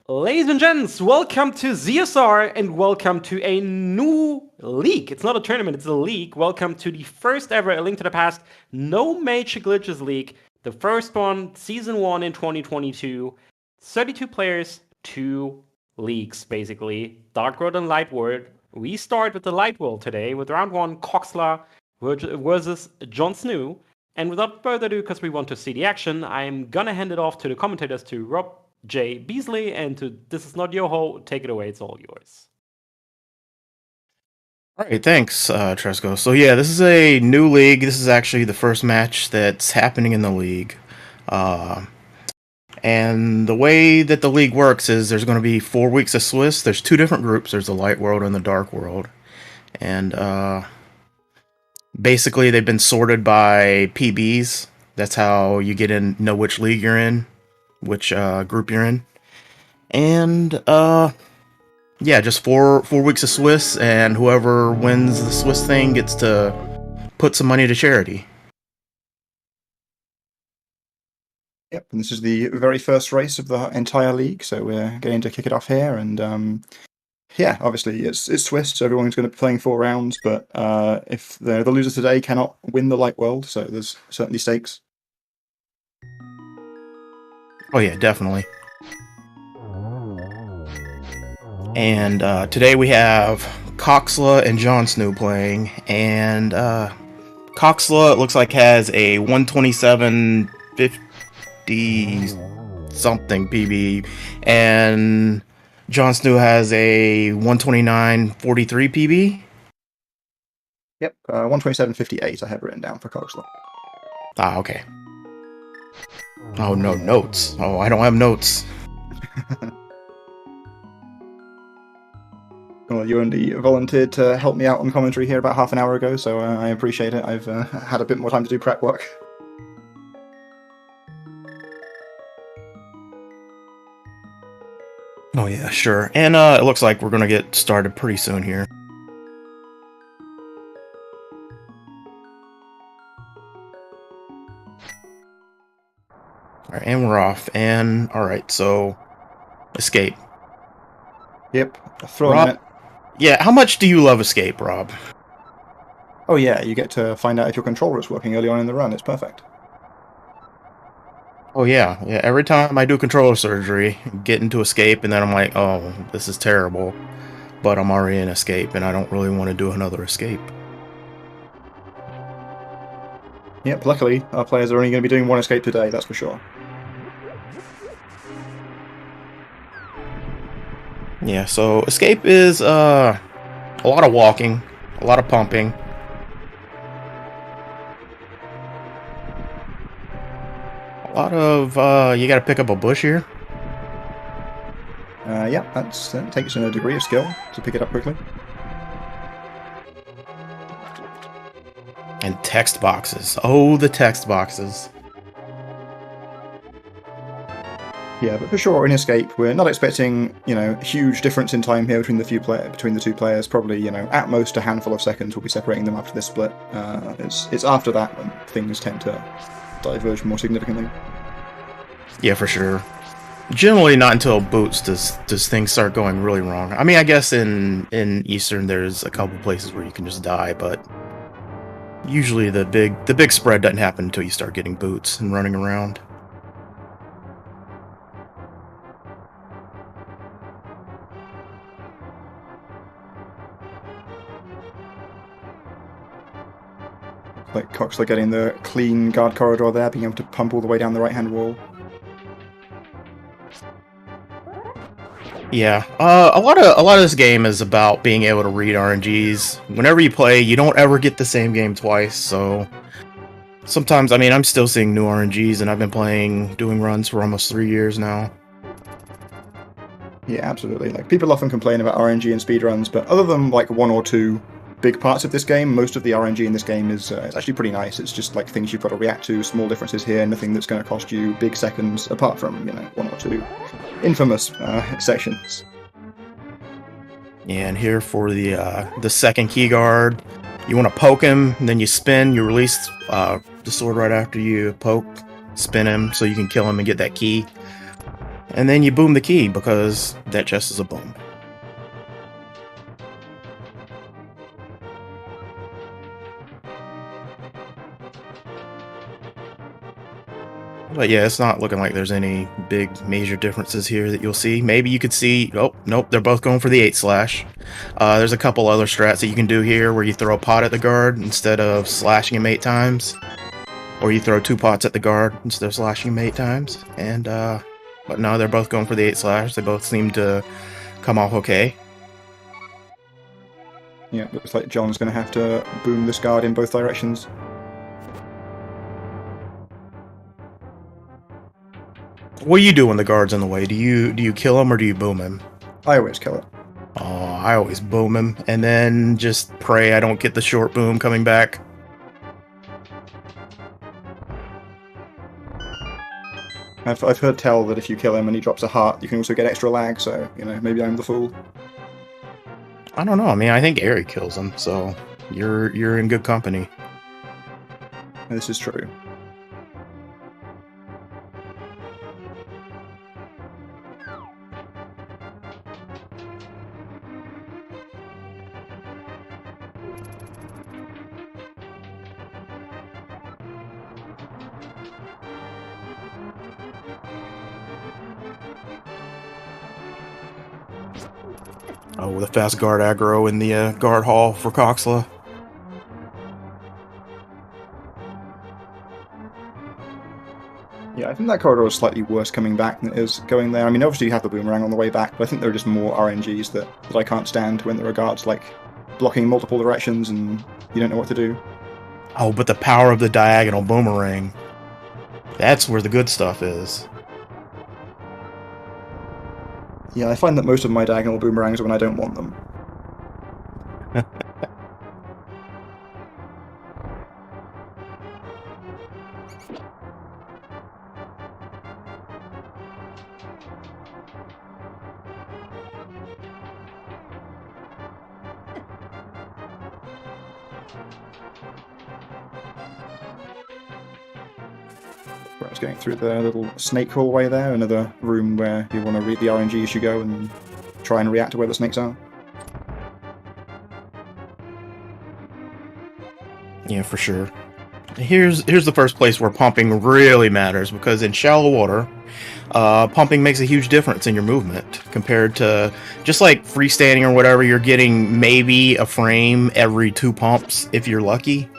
Ladies and gents, welcome to ZSR and welcome to a new league. It's not a tournament, it's a league. Welcome to the first ever A Link to the Past No Major Glitches League. The first one, Season 1 in 2022. 32 players, 2 leagues basically. Dark World and Light World. We start with the Light World today with round 1, Coxla versus Jon Snuu. And without further ado, because we want to see the action, I'm gonna hand it off to the commentators, to Rob J. Beasley, and to This Is Not Yo-Ho. Take it away, it's all yours. All right, thanks, Tresco. So yeah, this is a new league. This is actually the first match that's happening in the league. And the way that the league works is there's going to be 4 weeks of Swiss. There's 2 different groups. There's the Light World and the Dark World. And basically they've been sorted by PBs. That's how you get in, know which league you're in, which group you're in. And yeah, just four weeks of Swiss, and whoever wins the Swiss thing gets to put some money to charity. Yep, and this is the very first race of the entire league, so we're going to kick it off here. And yeah, obviously it's Swiss, so everyone's going to be playing 4 rounds. But if the loser today cannot win the Light World, so there's certainly stakes. Oh yeah, definitely. And today we have Coxla and Jon Snuu playing, and Coxla, it looks like, has a 127.50 something PB, and Jon Snuu has a 129.43 PB. Yep, 127.58 I have written down for Coxla. Ah, okay. Oh, no notes. Oh, I don't have notes. Well, you only volunteered to help me out on commentary here about half an hour ago, so I appreciate it. I've had a bit more time to do prep work. Oh yeah, sure. And it looks like we're gonna get started pretty soon here. Alright, and we're off. And alright, so escape. Yep, throw Rob, in it. yeah, how much do you love escape, Rob? Oh yeah, you get to find out if your controller is working early on in the run. It's perfect. Oh yeah, every time I do controller surgery, get into escape, and then I'm like, oh, this is terrible. But I'm already in escape, and I don't really want to do another escape. Yep, luckily our players are only going to be doing 1 escape today, that's for sure. Yeah, so escape is a lot of walking, a lot of pumping. A lot of, you gotta pick up a bush here. Yeah, that takes a degree of skill to pick it up quickly. And text boxes. Oh, the text boxes. Yeah, but for sure in escape, we're not expecting, huge difference in time here between the two players. Probably, at most a handful of seconds will be separating them after this split. It's after that when things tend to diverge more significantly. Yeah, for sure. Generally, not until boots does things start going really wrong. I mean, I guess in Eastern there's a couple places where you can just die, but usually the big spread doesn't happen until you start getting boots and running around. Like Coxla getting the clean guard corridor there, being able to pump all the way down the right-hand wall. Yeah, a lot of this game is about being able to read RNGs. Whenever you play, you don't ever get the same game twice, so sometimes, I mean, I'm still seeing new RNGs, and I've been doing runs for almost 3 years now. Yeah, absolutely. Like, people often complain about RNG and speedruns, but other than like 1 or 2 big parts of this game, most of the RNG in this game is it's actually pretty nice. It's just like things you've got to react to, small differences here, nothing that's going to cost you big seconds, apart from 1 or 2 infamous sections. Yeah, and here for the second key guard, you want to poke him, and then you spin, you release the sword right after you poke, spin him, so you can kill him and get that key. and then you boom the key because that chest is a boom. But yeah, it's not looking like there's any big major differences here that you'll see. Maybe you could see, oh, nope, they're both going for the 8/slash. There's a couple other strats that you can do here where you throw a pot at the guard instead of slashing him 8 times. Or you throw 2 pots at the guard instead of slashing him 8 times. And, but no, they're both going for the 8/slash. They both seem to come off okay. Yeah, looks like John's going to have to boom this guard in both directions. What do you do when the guard's in the way? Do you kill him or do you boom him? I always kill it. Oh, I always boom him and then just pray I don't get the short boom coming back. I've heard tell that if you kill him and he drops a heart, you can also get extra lag, so, you know, maybe I'm the fool. I don't know. I mean, I think Gary kills him, so you're in good company. This is true. Oh, with a fast guard aggro in the guard hall for Coxla. Yeah, I think that corridor is slightly worse coming back than it is going there. I mean, obviously you have the boomerang on the way back, but I think there are just more RNGs that I can't stand when there are guards, like, blocking multiple directions and you don't know what to do. Oh, but the power of the diagonal boomerang. That's where the good stuff is. Yeah, I find that most of my diagonal boomerangs are when I don't want them. I was going through the little snake hallway there, another room where you want to read the RNG as you go and try and react to where the snakes are. Yeah, for sure. Here's the first place where pumping really matters, because in shallow water, pumping makes a huge difference in your movement compared to just like freestanding or whatever. You're getting maybe a frame every 2 pumps if you're lucky.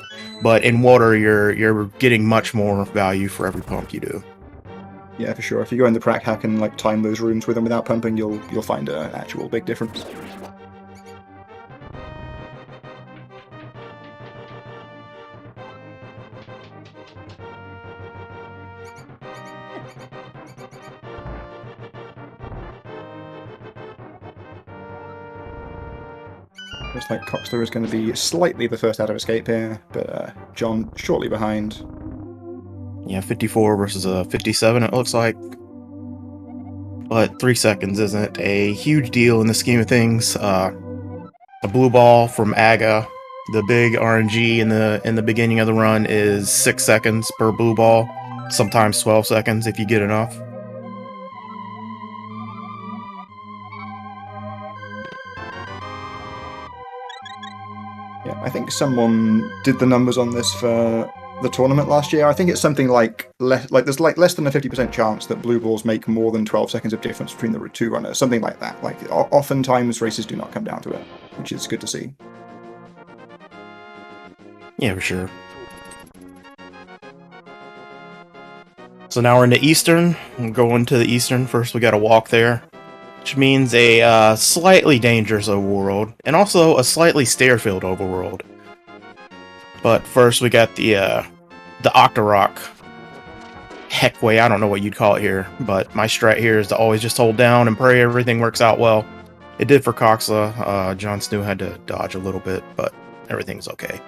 But in water, you're getting much more value for every pump you do. Yeah, for sure. If you go in the prac hack and like time those rooms with them without pumping, you'll find an actual big difference. Looks like Coxla is going to be slightly the first out of escape here, but John shortly behind. Yeah, 54 versus a 57, it looks like. But 3 seconds isn't a huge deal in the scheme of things. A blue ball from Aga, the big RNG in the beginning of the run, is 6 seconds per blue ball. Sometimes 12 seconds if you get enough. Yeah, I think someone did the numbers on this for the tournament last year. I think it's something like there's like less than a 50% chance that blue balls make more than 12 seconds of difference between the 2 runners, something like that. Like oftentimes races do not come down to it, which is good to see. Yeah, for sure. So now we're into Eastern. We'll go into the Eastern. First, we got to walk there, which means a slightly dangerous overworld, and also a slightly stair-filled overworld. But first, we got the Octarock Heckway. I don't know what you'd call it here, but my strat here is to always just hold down and pray everything works out well. It did for Coxla. Jon Snuu had to dodge a little bit, but everything's okay.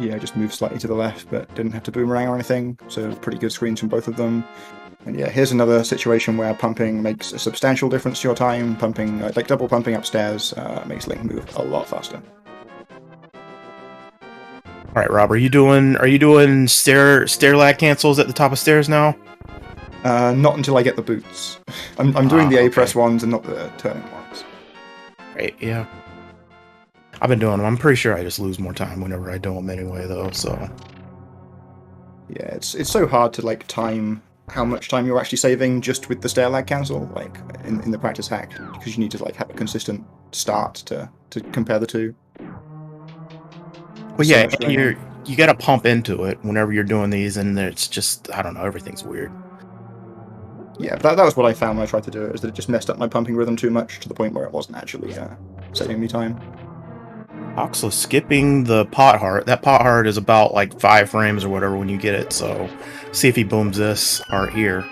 Yeah, just moved slightly to the left, but didn't have to boomerang or anything, so pretty good screens from both of them. And yeah, here's another situation where pumping makes a substantial difference to your time. Pumping, like double pumping upstairs, makes Link move a lot faster. All right, Rob, are you doing stair lag cancels at the top of stairs now? Not until I get the boots. I'm doing the A okay. press ones and not the turning ones. Right, yeah. I've been doing them. I'm pretty sure I just lose more time whenever I do them anyway, though, so... Yeah, it's so hard to, like, time how much time you're actually saving just with the stair lag cancel, like, in the practice hack, because you need to, like, have a consistent start to compare the two. But So yeah, much and going you gotta pump into it whenever you're doing these, and it's just, I don't know, everything's weird. Yeah, that was what I found when I tried to do it, is that it just messed up my pumping rhythm too much to the point where it wasn't actually saving me time. Coxla skipping the pot heart. That pot heart is about like 5 frames or whatever when you get it, so see if he booms this heart here.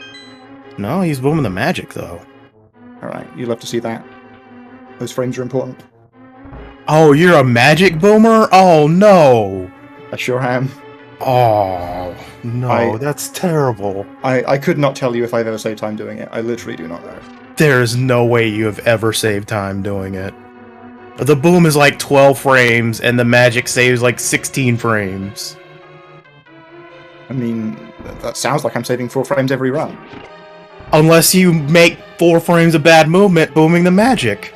No, he's booming the magic though. Alright, you'll have to see that. Those frames are important. Oh, you're a magic boomer? Oh no! I sure am. Oh no, that's terrible. I could not tell you if I've ever saved time doing it. I literally do not know. There's no way you have ever saved time doing it. The boom is like 12 frames, and the magic saves like 16 frames. I mean, that sounds like I'm saving 4 frames every run. Unless you make 4 frames of bad movement booming the magic.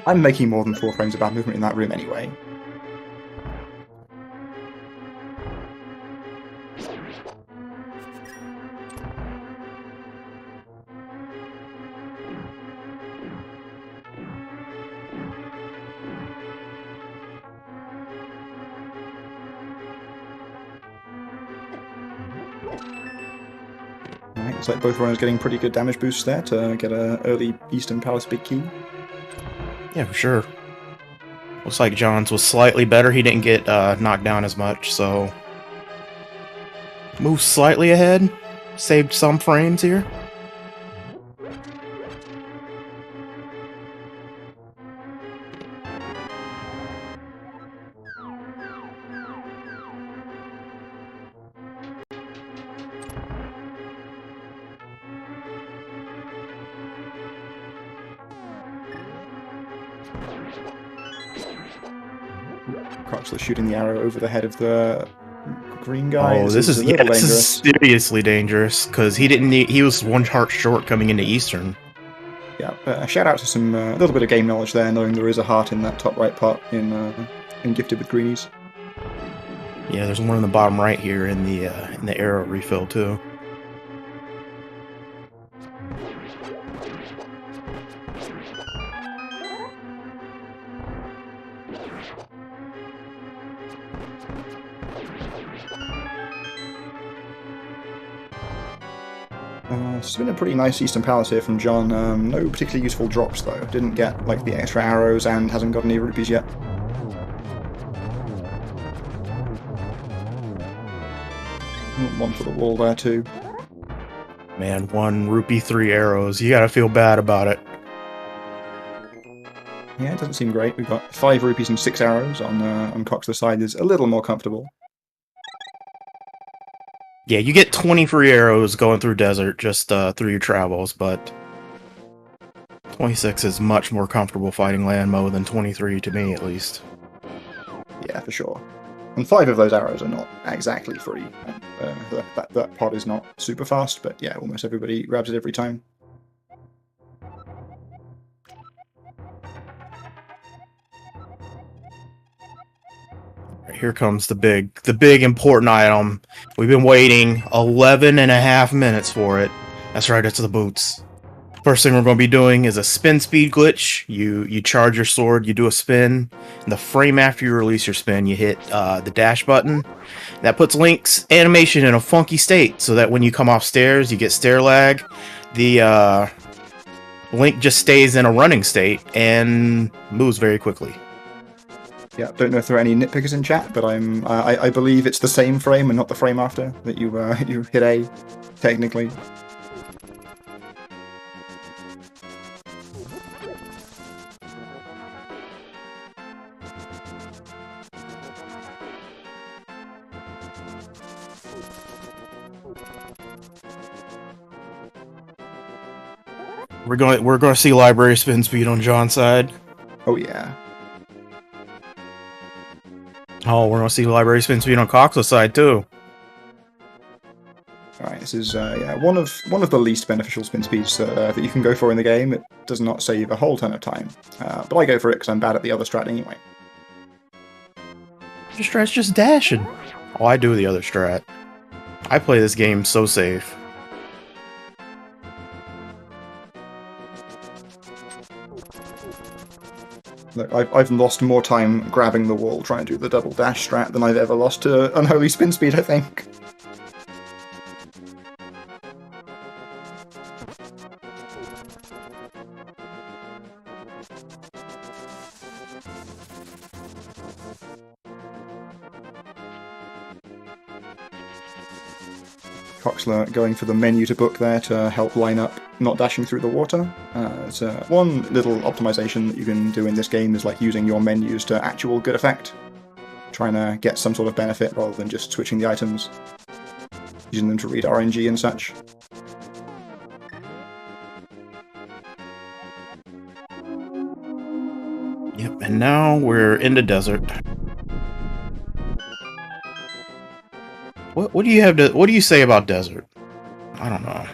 I'm making more than 4 frames of bad movement in that room anyway. Right, looks like both runners getting pretty good damage boosts there to get an early Eastern Palace big key. Yeah, for sure. Looks like John's was slightly better. He didn't get knocked down as much, so... Moved slightly ahead. Saved some frames here. Coxla shooting the arrow over the head of the green guy. Oh, this is a little dangerous. seriously dangerous because he was 1 heart short coming into Eastern. Yeah, shout out to some little bit of game knowledge there, knowing there is a heart in that top right pot in Gifted with Greenies. Yeah, there's one in the bottom right here in the arrow refill too. It's been a pretty nice Eastern Palace here from John. No particularly useful drops though. Didn't get like the extra arrows and hasn't got any rupees yet. One for the wall there too. Man, 1 rupee, 3 arrows. You gotta feel bad about it. Yeah, it doesn't seem great. We've got 5 rupees and 6 arrows on Cox's side. Is a little more comfortable. Yeah, you get 20 free arrows going through desert just through your travels, but 26 is much more comfortable fighting land mode than 23 to me, at least. Yeah, for sure. And 5 of those arrows are not exactly free. That pod is not super fast, but yeah, almost everybody grabs it every time. Here comes the big important item. We've been waiting 11 and a half minutes for it. That's right, it's the boots. First thing we're going to be doing is a spin speed glitch. You charge your sword, you do a spin, and the frame after you release your spin, you hit the dash button. That puts Link's animation in a funky state, so that when you come off stairs, you get stair lag. The Link just stays in a running state and moves very quickly. Yeah, don't know if there are any nitpickers in chat, but I believe it's the same frame and not the frame after that you you hit A, technically. We're going to see library spin speed on John's side. Oh yeah. Oh, we're going to see library spin speed on Cox's side too. Alright, this this is yeah, one of the least beneficial spin speeds that you can go for in the game. It does not save a whole ton of time, but I go for it because I'm bad at the other strat anyway. Your strat's just dashing. Oh, I do the other strat. I play this game so safe. Look, I've lost more time grabbing the wall trying to do the double dash strat than I've ever lost to unholy spin speed, I think. Coxla going for the menu to book there to help line up not dashing through the water. It's one little optimization that you can do in this game is like using your menus to actual good effect. Trying to get some sort of benefit rather than just switching the items. Using them to read RNG and such. Yep, and now we're in the desert. What do you say about desert? I don't know.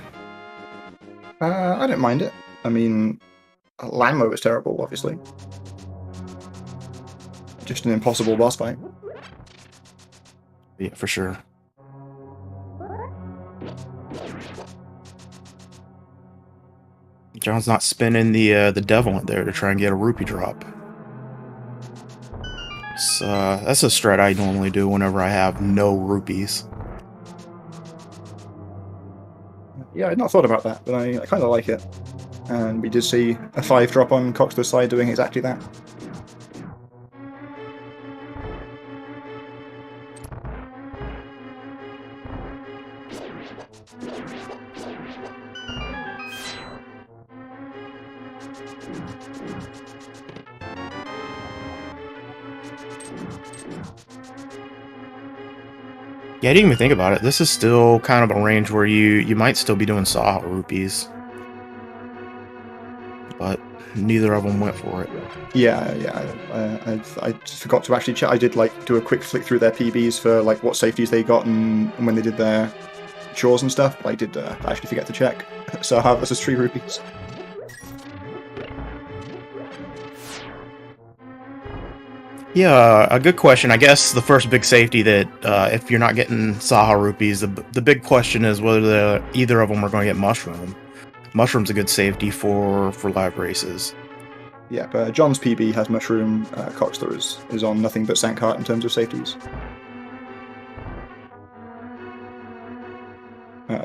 I don't mind it. I mean, Lamo is terrible, obviously. Just an impossible boss fight. Yeah, for sure. John's not spinning the devil there to try and get a rupee drop. So, that's a strat I normally do whenever I have no rupees. Yeah, I'd not thought about that, but I kind of like it. And we did see a 5 drop on Coxla's side doing exactly that. Yeah, I didn't even think about it. This is still kind of a range where you might still be doing Saha rupees. But neither of them went for it. Yeah. I forgot to actually check. I did like do a quick flick through their PBs for like what safeties they got and when they did their chores and stuff. But I did actually forget to check. So how versus 3 rupees. Yeah, a good question. I guess the first big safety that if you're not getting Saha rupees, the big question is whether either of them are going to get Mushroom. Mushroom's a good safety for live races. Yeah, but John's PB has Mushroom. Coxla is on nothing but Sankheart in terms of safeties.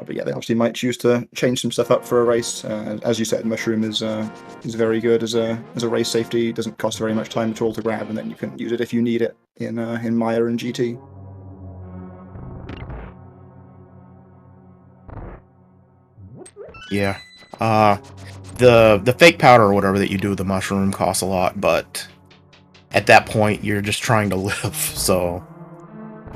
But yeah, they obviously might choose to change some stuff up for a race. As you said, Mushroom is very good as a race safety. It doesn't cost very much time at all to grab, and then you can use it if you need it in Maya and GT. Yeah. The fake powder or whatever that you do with the mushroom costs a lot, but at that point you're just trying to live, so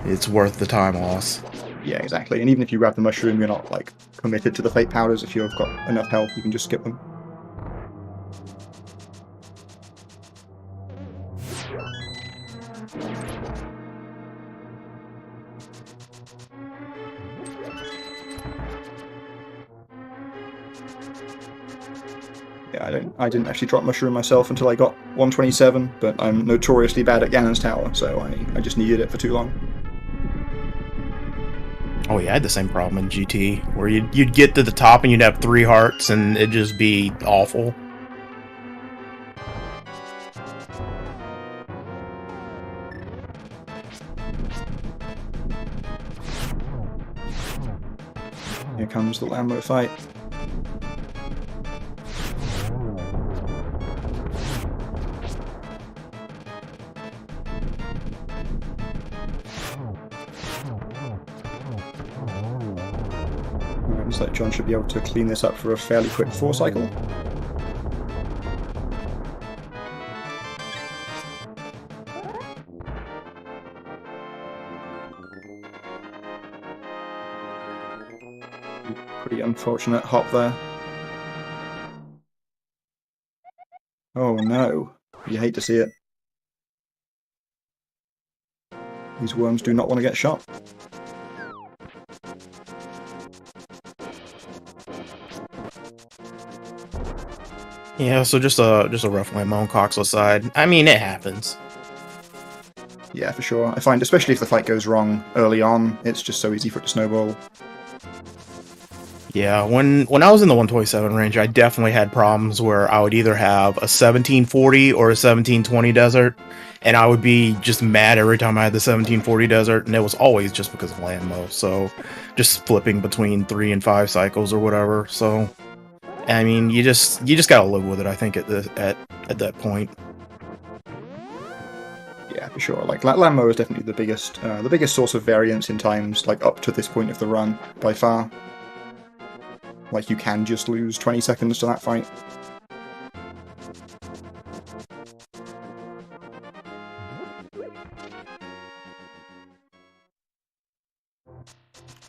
it's worth the time loss. Yeah, exactly. And even if you grab the mushroom, you're not like committed to the fake powders. If you've got enough health, you can just skip them. Yeah, I didn't actually drop mushroom myself until I got 127, but I'm notoriously bad at Ganon's Tower, so I just needed it for too long. Oh yeah, I had the same problem in GT, where you'd get to the top and you'd have 3 hearts and it'd just be awful. Here comes the Lambo fight. Looks like John should be able to clean this up for a fairly quick 4 cycle. Pretty unfortunate hop there. Oh no, you hate to see it. These worms do not want to get shot. Yeah, so just a rough lamb on Coxla side. I mean, it happens. Yeah, for sure. I find, especially if the fight goes wrong early on, it's just so easy for it to snowball. Yeah, when I was in the 127 range, I definitely had problems where I would either have a 1740 or a 1720 desert, and I would be just mad every time I had the 1740 desert, and it was always just because of land mo. So, just flipping between 3 and 5 cycles or whatever. So, I mean, you just gotta live with it. I think at that point. Yeah, for sure. Like Lambo is definitely the biggest source of variance in times, like up to this point of the run by far. Like you can just lose 20 seconds to that fight.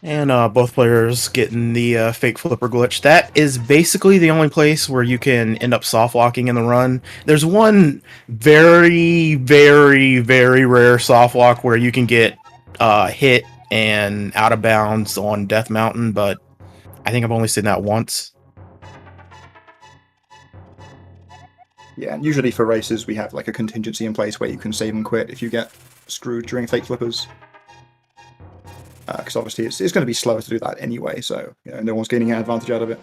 And both players getting the fake flipper glitch. That is basically the only place where you can end up soft locking in the run. There's one very, very, very rare soft lock where you can get hit and out of bounds on Death Mountain, but I think I've only seen that once. Yeah, and usually for races we have like a contingency in place where you can save and quit if you get screwed during fake flippers. Because obviously it's going to be slower to do that anyway, so you know, no one's gaining an advantage out of it.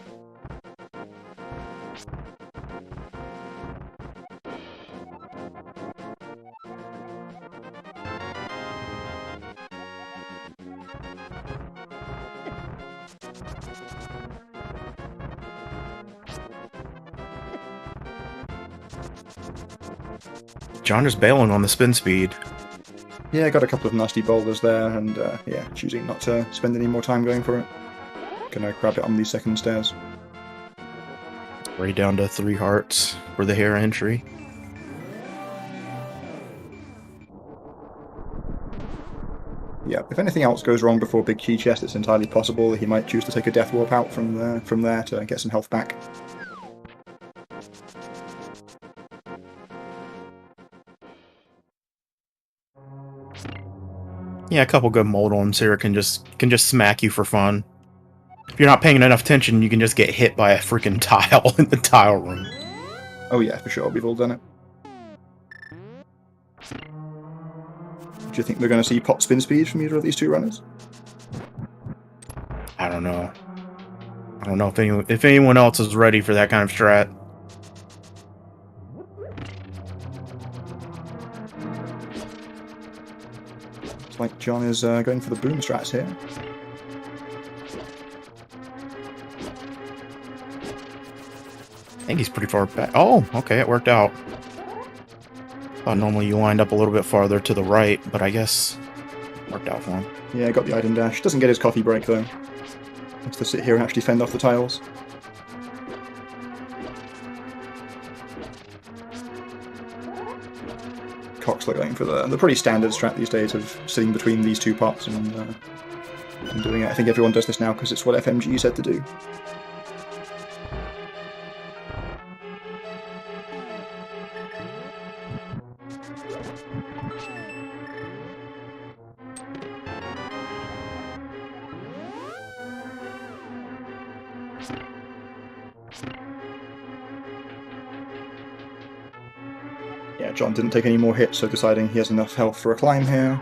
John just bailing on the spin speed. Yeah, got a couple of nasty boulders there, and yeah, choosing not to spend any more time going for it. Gonna grab it on these second stairs. Right down to 3 hearts for the hair entry. Yeah, if anything else goes wrong before Big Key Chest, it's entirely possible that he might choose to take a Death Warp out from there to get some health back. Yeah, a couple good mold arms here can just smack you for fun. If you're not paying enough attention, you can just get hit by a freaking tile in the tile room. Oh yeah, for sure, we've all done it. Do you think they're going to see pop spin speed from either of these two runners? I don't know. I don't know if anyone else is ready for that kind of strat. It's like John is going for the boom strats here. I think he's pretty far back. Oh, okay, it worked out. Thought normally you wind up a little bit farther to the right, but I guess it worked out for him. Yeah, got the item dash. Doesn't get his coffee break though. Has to sit here and actually fend off the tiles. Coxla going for the pretty standard strat these days of sitting between these two pots and doing it. I think everyone does this now because it's what FMG said to do. Yeah, John didn't take any more hits, so deciding he has enough health for a climb here.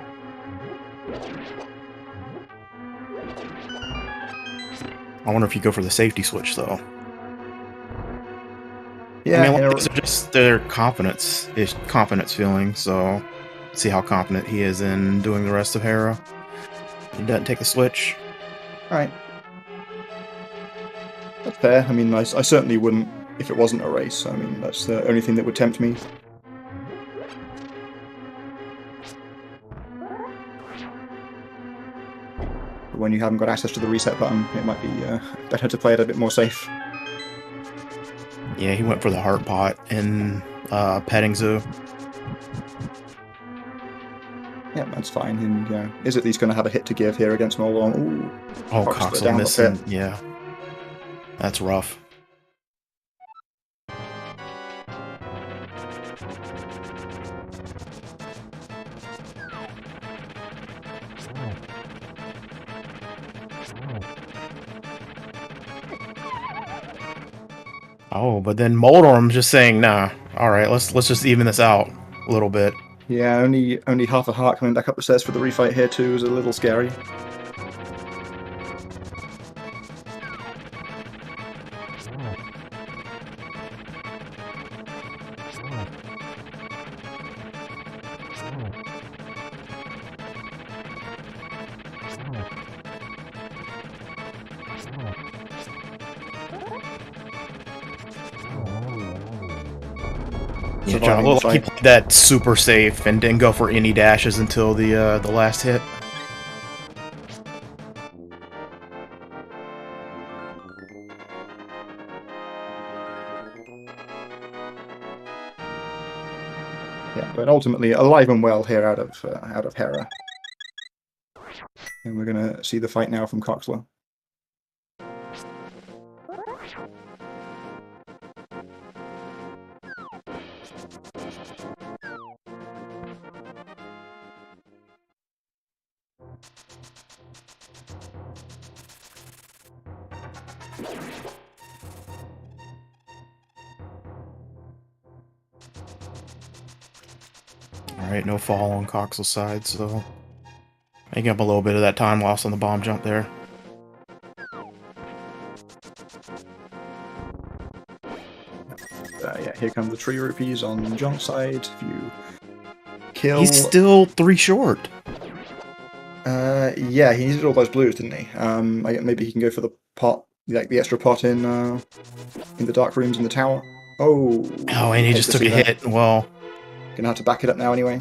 I wonder if you go for the safety switch, though. Yeah, I mean, these are just their confidence feeling, so see how confident he is in doing the rest of Hera. He doesn't take the switch. Alright. That's fair. I mean, I certainly wouldn't if it wasn't a race. I mean, that's the only thing that would tempt me. But when you haven't got access to the reset button, it might be better to play it a bit more safe. Yeah, he went for the heart pot in Petting Zoo. Yeah, that's fine. And is at least going to have a hit to give here against Molon. Ooh, Oh, Coxla Coxla down the missing. pit. Yeah. That's rough. Oh, but then Moldorm's just saying, nah, alright, let's just even this out a little bit. Yeah, only half a heart coming back up the stairs for the refight here too is a little scary. Yeah, John looked like he played that super safe and didn't go for any dashes until the last hit. Yeah, but ultimately alive and well here out of Hera. And we're gonna see the fight now from Coxla. Alright, no fall on Cox's side, so making up a little bit of that time lost on the bomb jump there. Yeah, here come the 3 rupees on John's side. If you kill... He's still 3 short. Yeah, he needed all those blues, didn't he? Maybe he can go for the pot, like the extra pot in the dark rooms in the tower. Oh, and he just took a hit. Well, gonna have to back it up now anyway.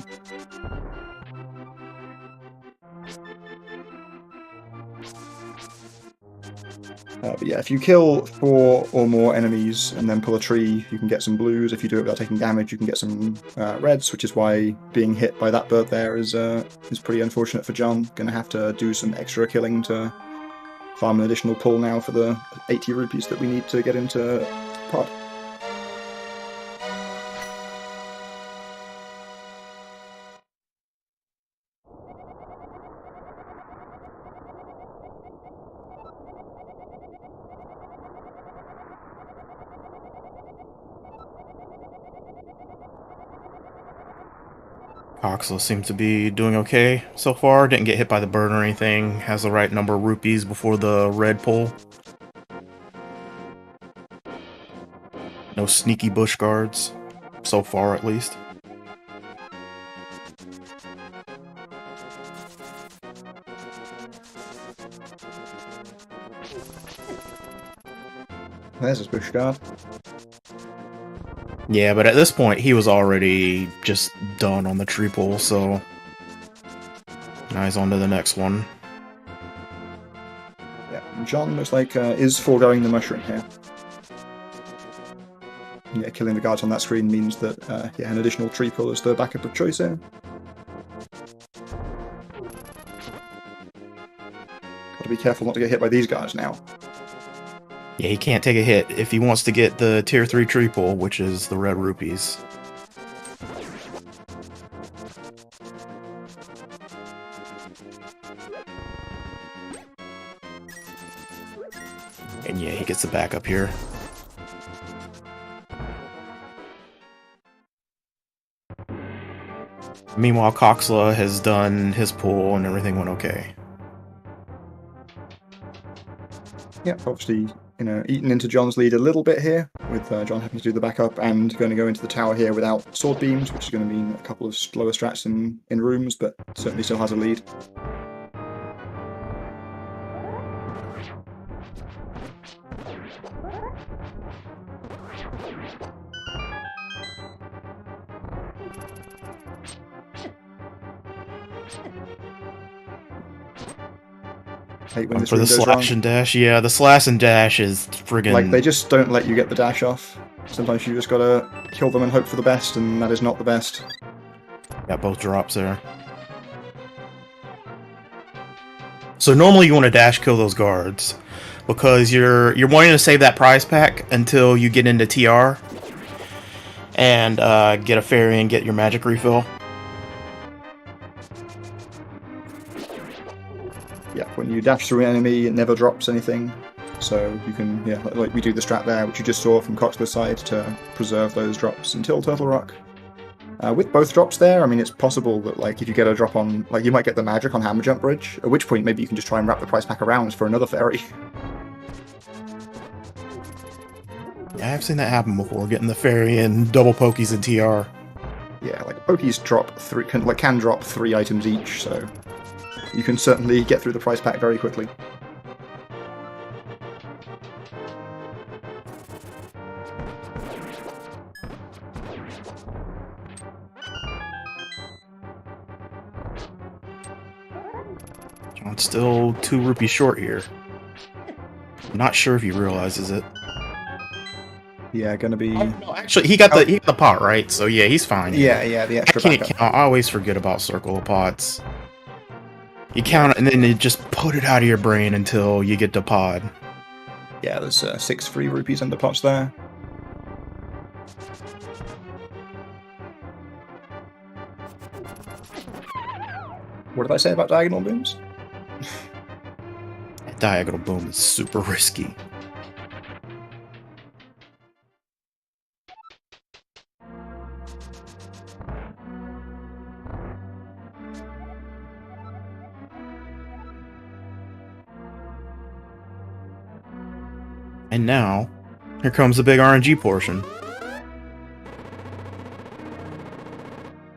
But yeah, if you kill 4 or more enemies and then pull a tree, you can get some blues. If you do it without taking damage, you can get some reds, which is why being hit by that bird there is pretty unfortunate for John. Gonna have to do some extra killing to farm an additional pull now for the 80 rupees that we need to get into pod. Coxla seems to be doing okay so far. Didn't get hit by the bird or anything. Has the right number of rupees before the red pull. No sneaky bush guards. So far, at least. There's his bush guard. Yeah, but at this point, he was already just done on the tree pull, so now he's on to the next one. Yeah, John looks like is foregoing the mushroom here. Yeah, killing the guards on that screen means that yeah, an additional tree pull is the backup of choice here. Got to be careful not to get hit by these guards now. Yeah, he can't take a hit if he wants to get the tier 3 tree pull, which is the red rupees. And yeah, he gets the backup here. Meanwhile, Coxla has done his pull and everything went okay. Yeah, obviously, you know, eaten into John's lead a little bit here, with John having to do the backup and going to go into the tower here without sword beams, which is going to mean a couple of slower strats in rooms, but certainly still has a lead. For the slash and dash, yeah, the slash and dash is friggin'... Like, they just don't let you get the dash off. Sometimes you just gotta kill them and hope for the best, and that is not the best. Got both drops there. So normally you want to dash kill those guards, because you're wanting to save that prize pack until you get into TR, and get a fairy and get your magic refill. Yeah, when you dash through an enemy, it never drops anything. So you can, yeah, like we do the strat there, which you just saw from Coxla's side, to preserve those drops until Turtle Rock. With both drops there, I mean, it's possible that, like, if you get a drop on, like, you might get the magic on Hammer Jump Bridge, at which point maybe you can just try and wrap the price pack around for another fairy. Yeah, I've seen that happen before, getting the fairy and double pokies and TR. Yeah, like, pokies drop can drop 3 items each, so you can certainly get through the price pack very quickly. John's still 2 rupees short here. I'm not sure if he realizes it. Yeah, gonna be... Oh, no, actually, he got the pot, right? So yeah, he's fine. Yeah, the extra I can't backup. count. I always forget about Circle of Pots. You count it, and then you just put it out of your brain until you get to pod. Yeah, there's 6 free rupees under pots there. What did I say about diagonal booms? That diagonal boom is super risky. And now, here comes the big RNG portion.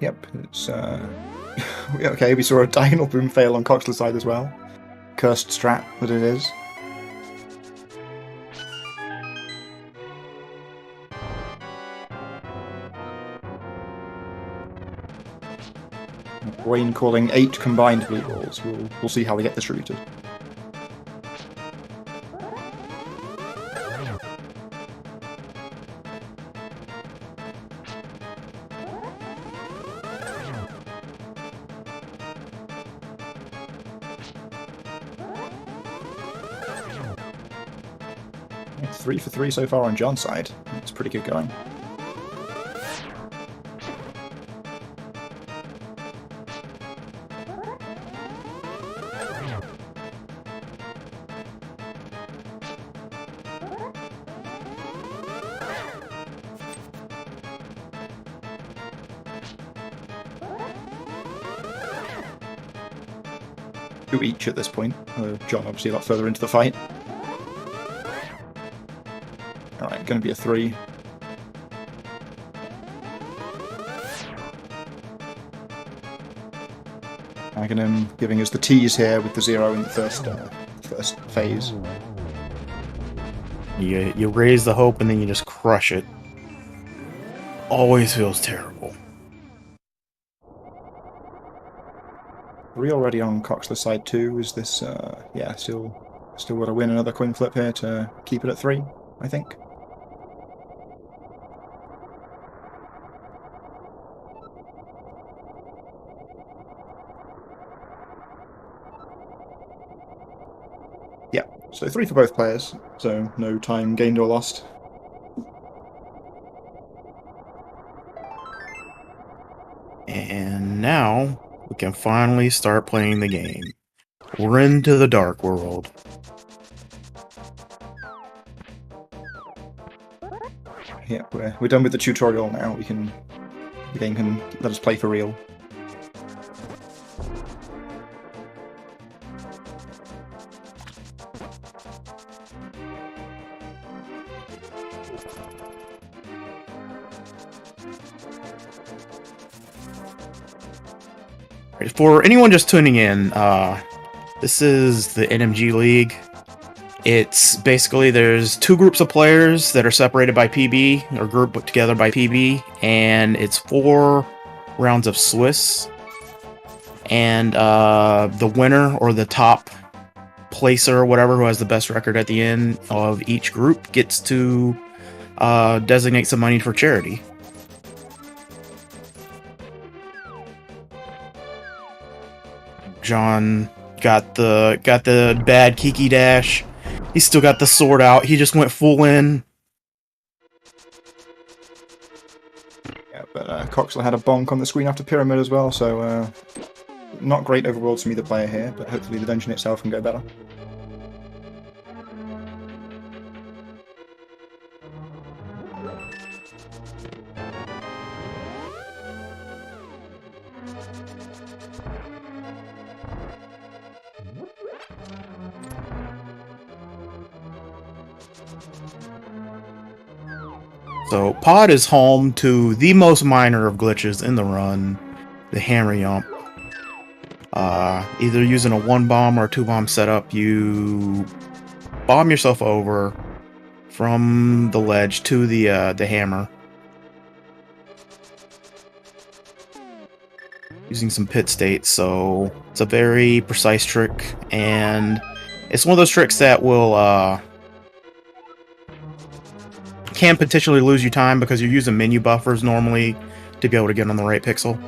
Yep, it's okay, we saw a diagonal boom fail on Coxla's side as well. Cursed strat that it is. Wayne calling 8 combined blue balls. We'll see how they get distributed. Yeah, 3 for 3 so far on John's side. It's pretty good going. Two each at this point. John obviously a lot further into the fight. Alright, going to be a 3. Aghanim giving us the tease here with the 0 in the first phase. You raise the hope and then you just crush it. Always feels terrible. 3 already on Coxla's side too. Is this, yeah, still got to win another coin flip here to keep it at 3, I think. Yeah, so 3 for both players, so no time gained or lost. And now we can finally start playing the game. We're into the dark world. Yeah, we're done with the tutorial now. The game can let us play for real. For anyone just tuning in, this is the NMG League. It's basically there's 2 groups of players that are separated by PB, or grouped together by PB, and it's 4 rounds of Swiss. And the winner, or the top placer, or whatever, who has the best record at the end of each group, gets to designate some money for charity. John got the bad Kiki dash. He's still got the sword out. He just went full in. Yeah, but Coxla had a bonk on the screen after Pyramid as well, so not great overworlds from either player here, but hopefully the dungeon itself can go better. So Pod is home to the most minor of glitches in the run, the hammer yump. Either using a 1-bomb or a 2-bomb setup, you bomb yourself over from the ledge to the hammer. Using some pit states, so it's a very precise trick, and it's one of those tricks that will can potentially lose you time because you're using menu buffers normally to be able to get on the right pixel.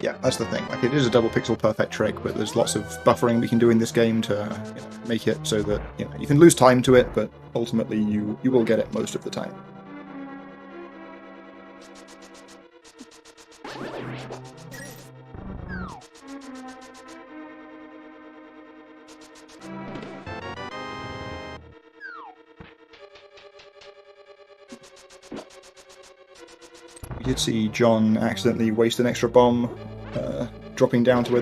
Yeah, that's the thing. Like, it is a double pixel perfect trick, but there's lots of buffering we can do in this game to make it so that you can lose time to it, but ultimately you will get it most of the time. We did see John accidentally waste an extra bomb, dropping down to where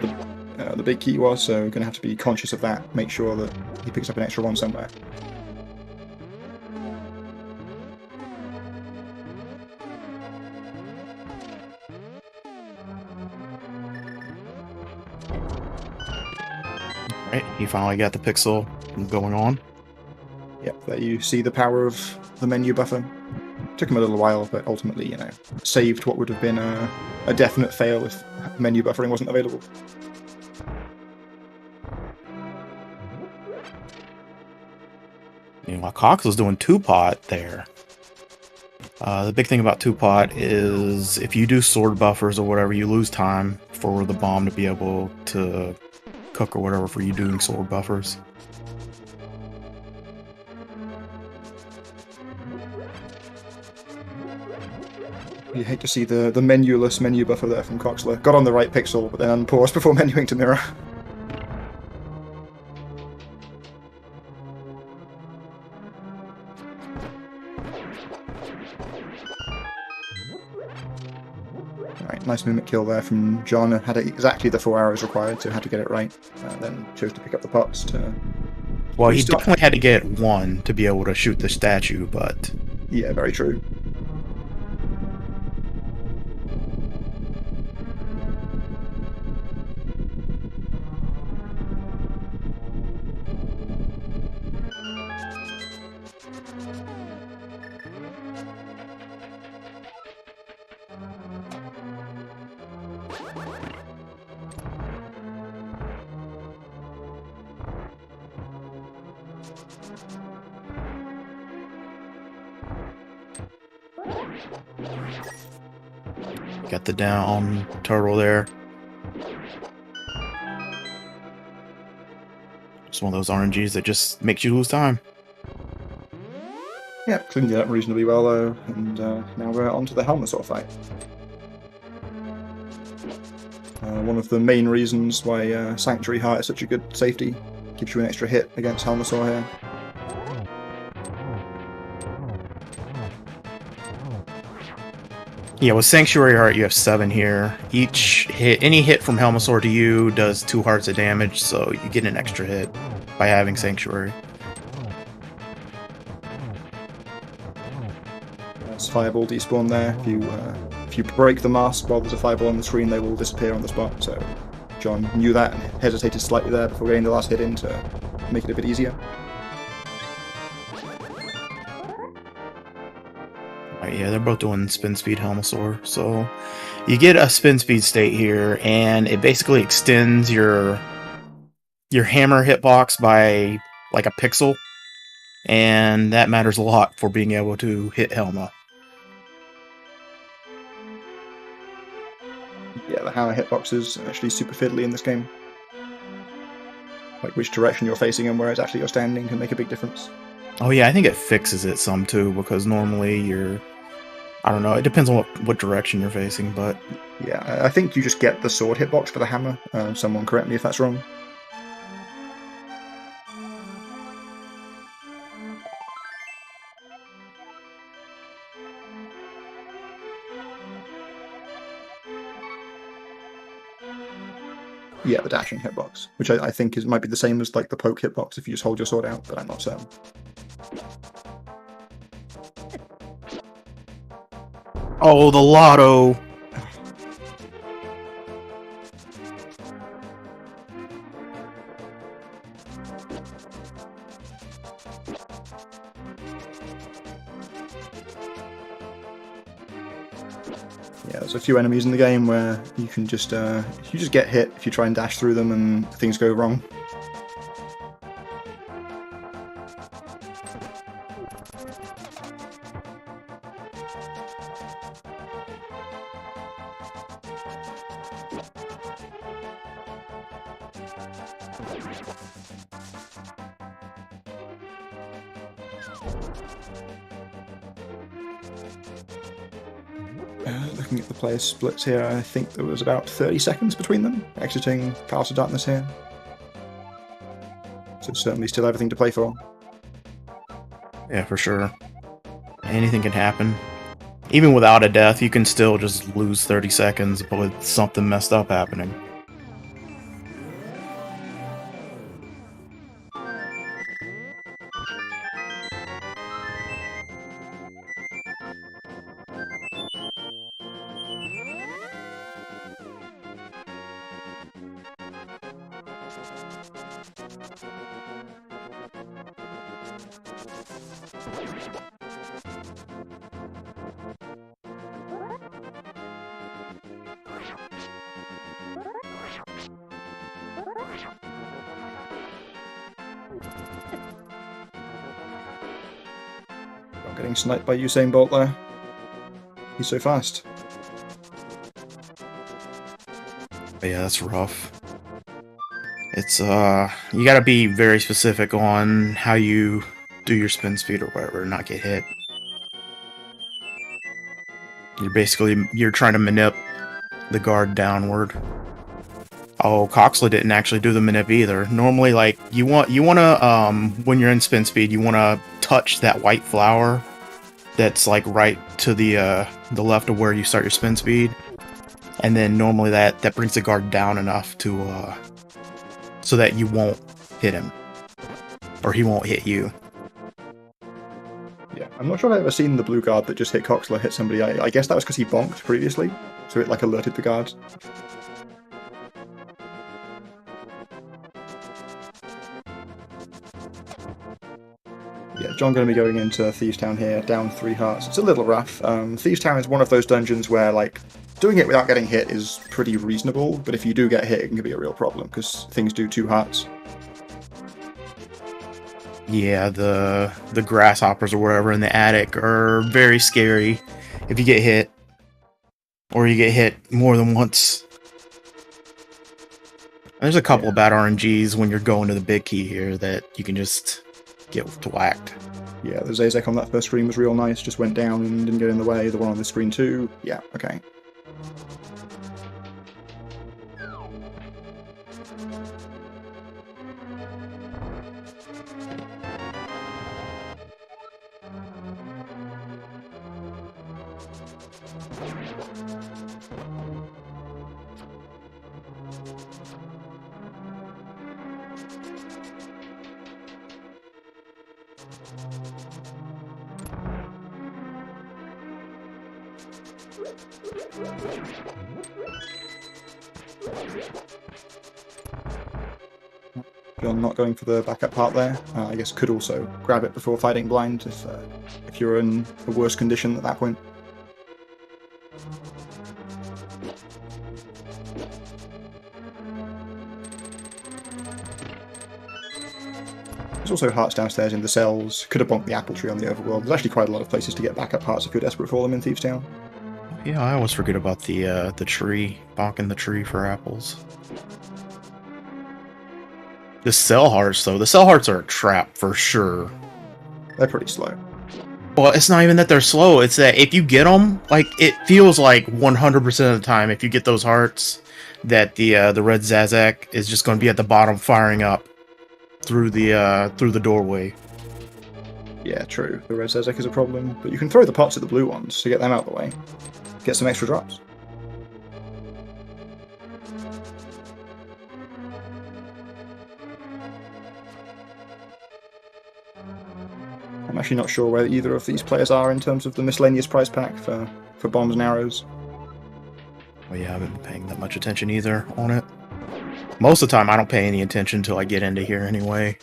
the big key was, so we're going to have to be conscious of that, make sure that he picks up an extra one somewhere. Right, he finally got the pixel going on. Yep, there you see the power of the menu buffer. Took him a little while, but ultimately, saved what would have been a definite fail if menu buffering wasn't available. While Cox was doing 2-pot there. The big thing about 2-pot is if you do sword buffers or whatever, you lose time for the bomb to be able to cook or whatever for you doing sword buffers. You hate to see the menuless menu buffer there from Coxla. Got on the right pixel, but then unpaused before menuing to mirror. Alright, nice mimic kill there from John. Had exactly the 4 arrows required, so had to get it right. Then chose to pick up the pots to... Well, he definitely had to get 1 to be able to shoot the statue, but... Yeah, very true. Got the down turtle there. It's one of those RNGs that just makes you lose time. Yeah, cleaned it up reasonably well though, and now we're on to the Helmasaur fight. One of the main reasons why Sanctuary Heart is such a good safety. Gives you an extra hit against Helmasaur here. Yeah, with Sanctuary Heart, you have 7 here. Each hit, any hit from Helmasaur to you does 2 hearts of damage, so you get an extra hit by having Sanctuary. That's Fireball despawn there. If you break the mask while there's a Fireball on the screen, they will disappear on the spot. So John knew that and hesitated slightly there before getting the last hit in to make it a bit easier. Yeah, they're both doing spin speed Helmasaur, so you get a spin speed state here, and it basically extends your hammer hitbox by like a pixel, and that matters a lot for being able to hit Helma. Yeah, the hammer hitbox is actually super fiddly in this game. Like which direction you're facing and where exactly you're standing can make a big difference. Oh yeah, I think it fixes it some too, because normally I don't know, it depends on what direction you're facing, but... Yeah, I think you just get the sword hitbox for the hammer. Someone correct me if that's wrong. Yeah, the dashing hitbox, which I think might be the same as like the poke hitbox if you just hold your sword out, but I'm not certain. Oh, the lotto! Yeah, there's a few enemies in the game where you can just you just get hit if you try and dash through them and things go wrong. Looking at the player splits here, I think there was about 30 seconds between them, exiting Paths of Darkness here. So certainly still everything to play for. Yeah, for sure. Anything can happen. Even without a death, you can still just lose 30 seconds with something messed up happening. I'm getting sniped by Usain Bolt there. He's so fast. But yeah, that's rough. It's, you gotta be very specific on how you do your spin speed or whatever, and not get hit. You're trying to manip the guard downward. Oh, Coxla didn't actually do the manip either. Normally, like, you wanna, when you're in spin speed, you wanna touch that white flower that's, like, right to the left of where you start your spin speed. And then normally that brings the guard down enough to, so that you won't hit him. Or he won't hit you. Yeah, I'm not sure I've ever seen the blue guard that just hit Coxla hit somebody. I guess that was because he bonked previously, so it, like, alerted the guards. Yeah, John going to be going into Thieves Town here, down 3 hearts. It's a little rough. Thieves Town is one of those dungeons where, like, doing it without getting hit is pretty reasonable, but if you do get hit, it can be a real problem, because things do 2 hearts. Yeah, the grasshoppers or whatever in the attic are very scary if you get hit. Or you get hit more than once. And there's a couple of bad RNGs when you're going to the big key here that you can just get whacked. Yeah, the Zazek on that first screen was real nice, just went down and didn't get in the way. The one on this screen too, yeah, okay. John not going for the backup part there. I guess could also grab it before fighting blind if you're in a worse condition at that point. There's also hearts downstairs in the cells. Could have bonked the apple tree on the overworld. There's actually quite a lot of places to get backup hearts if you're desperate for them in Thieves Town. Yeah, I always forget about the tree, bonking the tree for apples. The cell hearts, though. The cell hearts are a trap for sure. They're pretty slow. Well, it's not even that they're slow. It's that if you get them, like, it feels like 100% of the time, if you get those hearts, that the red Zazek is just going to be at the bottom firing up through the doorway. Yeah, true. The red Zazek is a problem, but you can throw the pots at the blue ones to get them out of the way. Get some extra drops. I'm actually not sure where either of these players are in terms of the miscellaneous prize pack for for bombs and arrows. Well, yeah, I haven't been paying that much attention either on it. Most of the time, I don't pay any attention until I get into here anyway.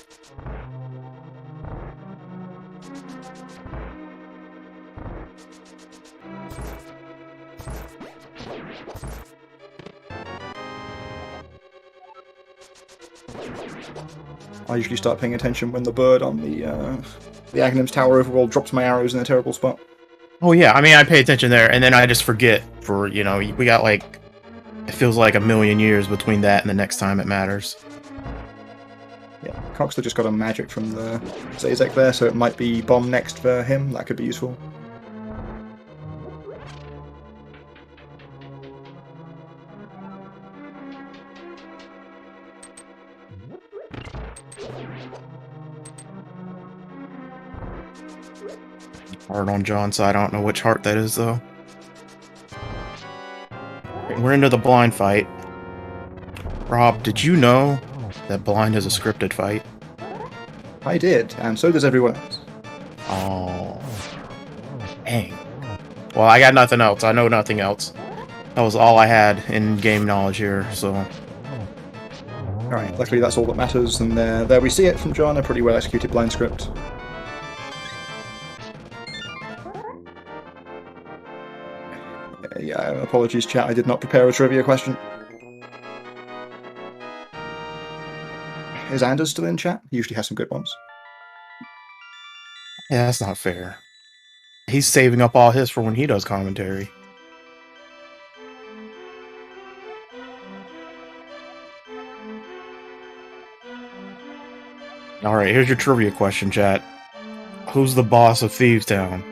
I usually start paying attention when the bird on the Agnim's Tower overworld drops my arrows in a terrible spot. Oh yeah, I mean, I pay attention there, and then I just forget for, you know, we got like, it feels like a million years between that and the next time it matters. Yeah, Coxla just got a magic from the Zazek there, so it might be bomb next for him. That could be useful. Heart on John's side, I don't know which heart that is, though. We're into the blind fight. Rob, did you know that blind is a scripted fight? I did, and so does everyone else. Oh. Dang. Well, I got nothing else. I know nothing else. That was all I had in game knowledge here, so... Alright, luckily that's all that matters, and there we see it from John, a pretty well executed blind script. Yeah, apologies chat, I did not prepare a trivia question. Is Anders still in chat? He usually has some good ones. Yeah, that's not fair. He's saving up all his for when he does commentary. Alright, here's your trivia question, chat. Who's the boss of Thieves Town?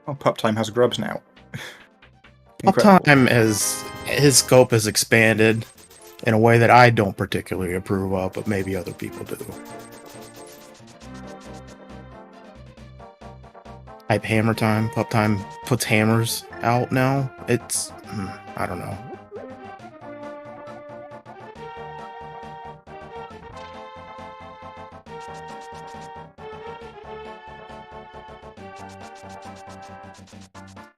Oh, Pup Time has grubs now. Time as his scope has expanded in a way that I don't particularly approve of, but maybe other people do. Type Hammer Time. Pup Time puts hammers out now. It's... I don't know.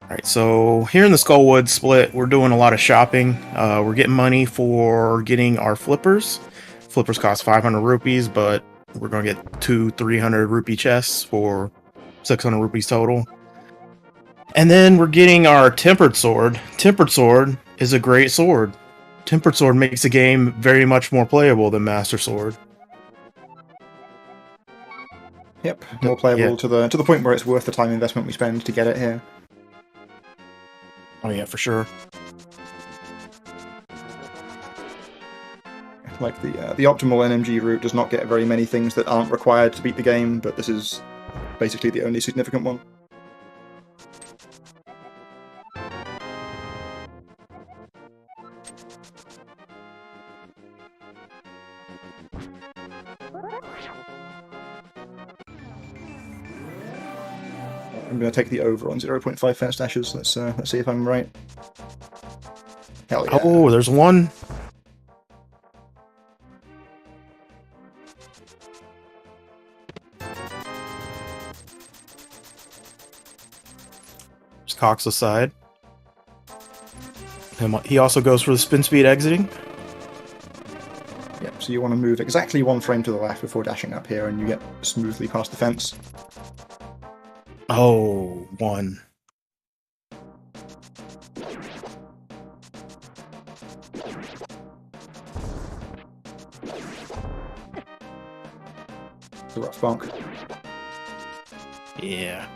Alright, so here in the Skullwood split, we're doing a lot of shopping. We're getting money for getting our flippers. Flippers cost 500 rupees, but we're going to get 300 rupee chests for 600 rupees total. And then we're getting our Tempered Sword. Tempered Sword is a great sword. Tempered Sword makes the game very much more playable than Master Sword. Yep, more playable Yeah. to the point where it's worth the time investment we spend to get it here. Oh yeah, for sure. Like the optimal NMG route does not get very many things that aren't required to beat the game, but this is basically the only significant one. I'm going to take the over on 0.5 fence dashes. Let's see if I'm right. Hell yeah. Oh, there's one. There's Cox's side. He also goes for the spin speed exiting. Yep, so you want to move exactly one frame to the left before dashing up here, and you get smoothly past the fence. Oh, one. It's a rough bonk. Yeah.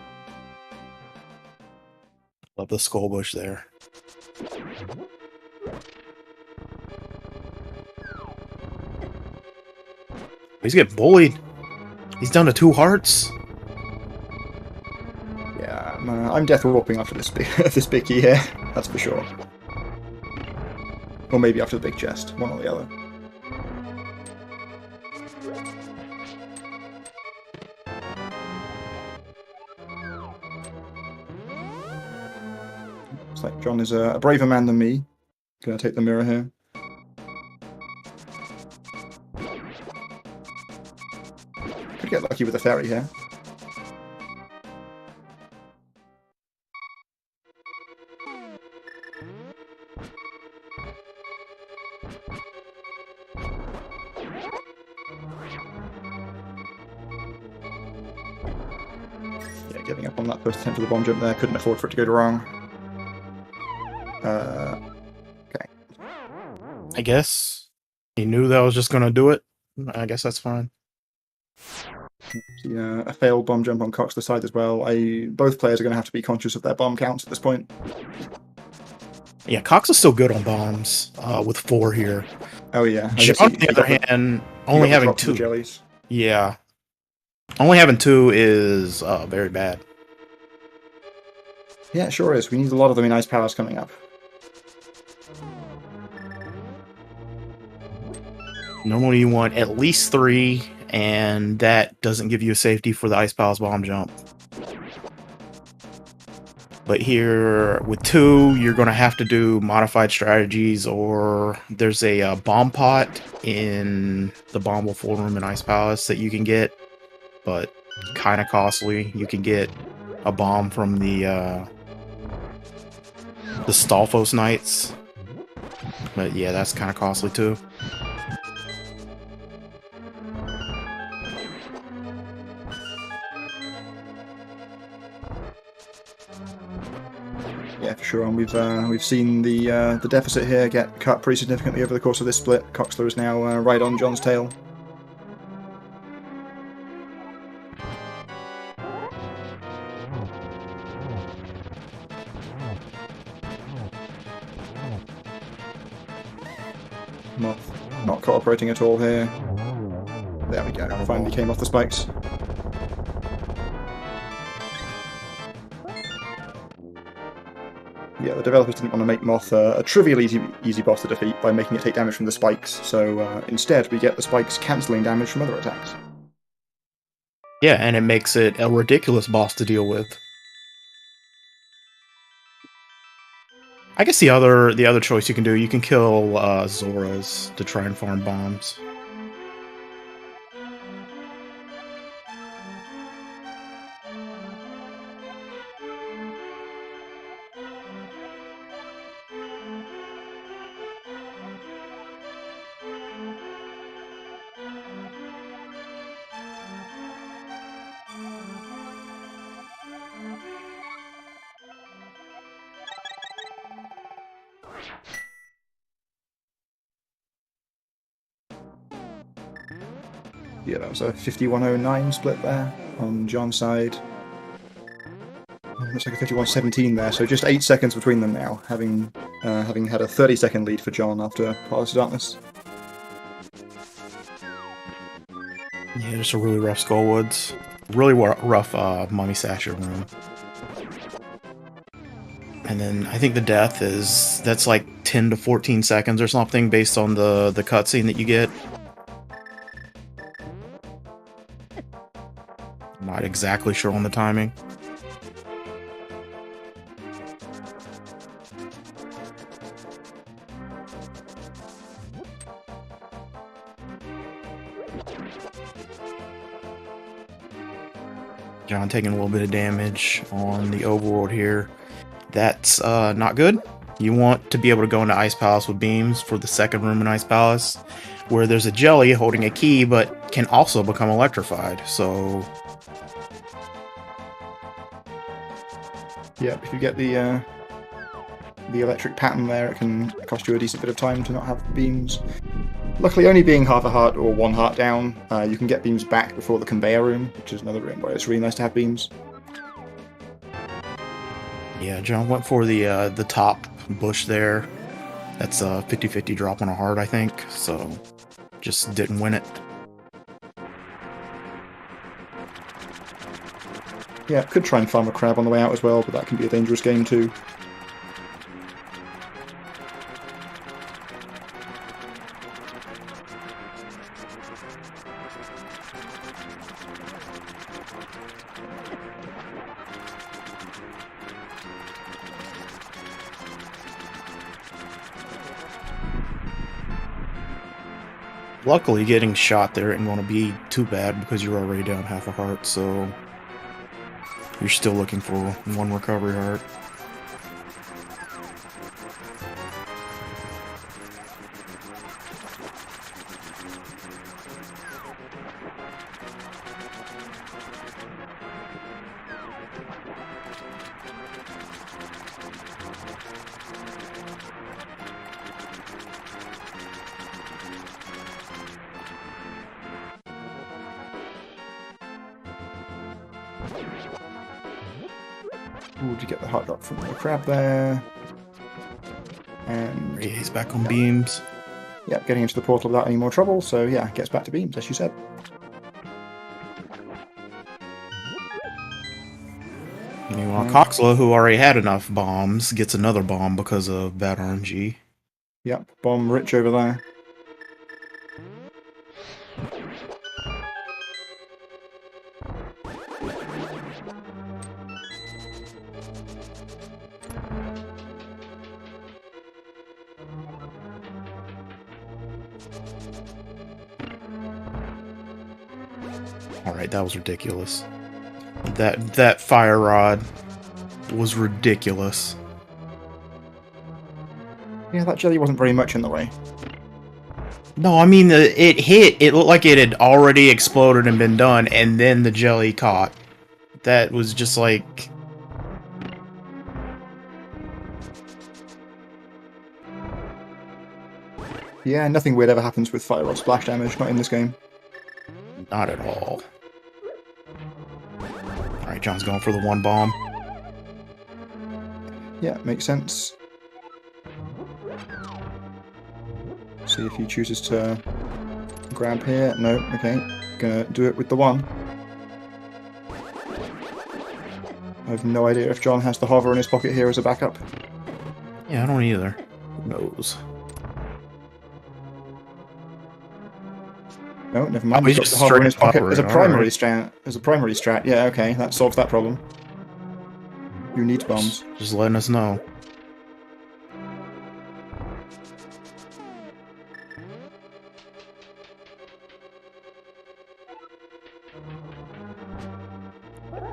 Love the skull bush there. He's getting bullied. He's down to 2 hearts. Yeah, I'm death warping after this big this big key here. That's for sure. Or maybe after the big chest, one or the other. Looks like John is a braver man than me. Gonna take the mirror here. Could get lucky with a fairy here. Yeah, giving up on that first attempt of the bomb jump there. Couldn't afford for it to go wrong. Okay. I guess he knew that I was just gonna do it. I guess that's fine. See, a failed bomb jump on Coxla's side as well. Both players are going to have to be conscious of their bomb counts at this point. Yeah, Cox is still good on bombs with 4 here. Oh yeah. John, on the other hand, only having 2. Jellies. Yeah. Only having 2 is very bad. Yeah, it sure is. We need a lot of them in Ice Palace coming up. Normally you want at least 3, and that doesn't give you a safety for the Ice Palace bomb jump. But here, with 2, you're going to have to do modified strategies, or there's a bomb pot in the Bombable Full Room in Ice Palace that you can get, but kind of costly. You can get a bomb from the Stalfos Knights, but yeah, that's kind of costly too. Yeah, for sure. And we've seen the deficit here get cut pretty significantly over the course of this split. Coxla is now right on John's tail. Not cooperating at all here. There we go. Finally came off the spikes. Yeah, the developers didn't want to make Moth a trivial easy boss to defeat by making it take damage from the spikes, so instead we get the spikes cancelling damage from other attacks. Yeah, and it makes it a ridiculous boss to deal with. I guess the other choice you can do, you can kill Zoras to try and farm bombs. Yeah, that was a 5109 split there on John's side. Looks like a 5117 there, so just 8 seconds between them now, having had a 30-second lead for John after Palace of Darkness. Yeah, just a really rough Skullwoods. Really rough Mummy Sasha room. And then I think the death that's like 10 to 14 seconds or something based on the cutscene that you get. Not exactly sure on the timing. John taking a little bit of damage on the overworld here. That's not good. You want to be able to go into Ice Palace with beams for the second room in Ice Palace, where there's a jelly holding a key, but can also become electrified. So yeah, if you get the electric pattern there, it can cost you a decent bit of time to not have beams. Luckily, only being half a heart or 1 heart down, you can get beams back before the conveyor room, which is another room where it's really nice to have beams. yeah, John went for the top bush there. That's a 50-50 drop on a heart, I think. So just didn't win it. Yeah, could try and farm a crab on the way out as well, but that can be a dangerous game too. Luckily, getting shot there ain't gonna be too bad because you're already down half a heart, so you're still looking for one recovery heart. Ooh, to get the heart drop from the crab there. And Yeah, he's back on beams. yeah, getting into the portal without any more trouble, so yeah, gets back to beams, as you said. Meanwhile, Coxla, who already had enough bombs, gets another bomb because of bad RNG. Yep, bomb rich over there. Alright, that was ridiculous. That fire rod was ridiculous. Yeah, that jelly wasn't very much in the way. No, I mean, it hit. It looked like it had already exploded and been done, and then the jelly caught. That was just like... Yeah, nothing weird ever happens with fire rod splash damage, not in this game. Not at all. Alright, John's going for the one bomb. Yeah, makes sense. See if he chooses to grab here. No, okay. Gonna do it with the one. I have no idea if John has the hover in his pocket here as a backup. Yeah, I don't either. Who knows? No, never mind. Oh, He's he's got the just hover in his straight pocket hovering, as a primary alright. strat. As a primary strat, yeah, okay, that solves that problem. Who needs bombs? Just letting us know.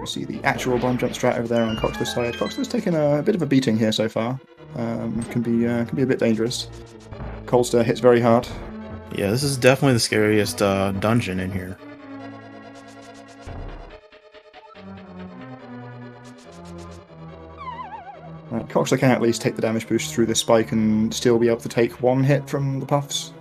We see the actual bomb jump strat over there on Coxla's side. Coxla's taken a bit of a beating here so far. Can be a bit dangerous. Colster hits very hard. Yeah, this is definitely the scariest dungeon in here. Right, Coxla can at least take the damage boost through this spike and still be able to take one hit from the puffs.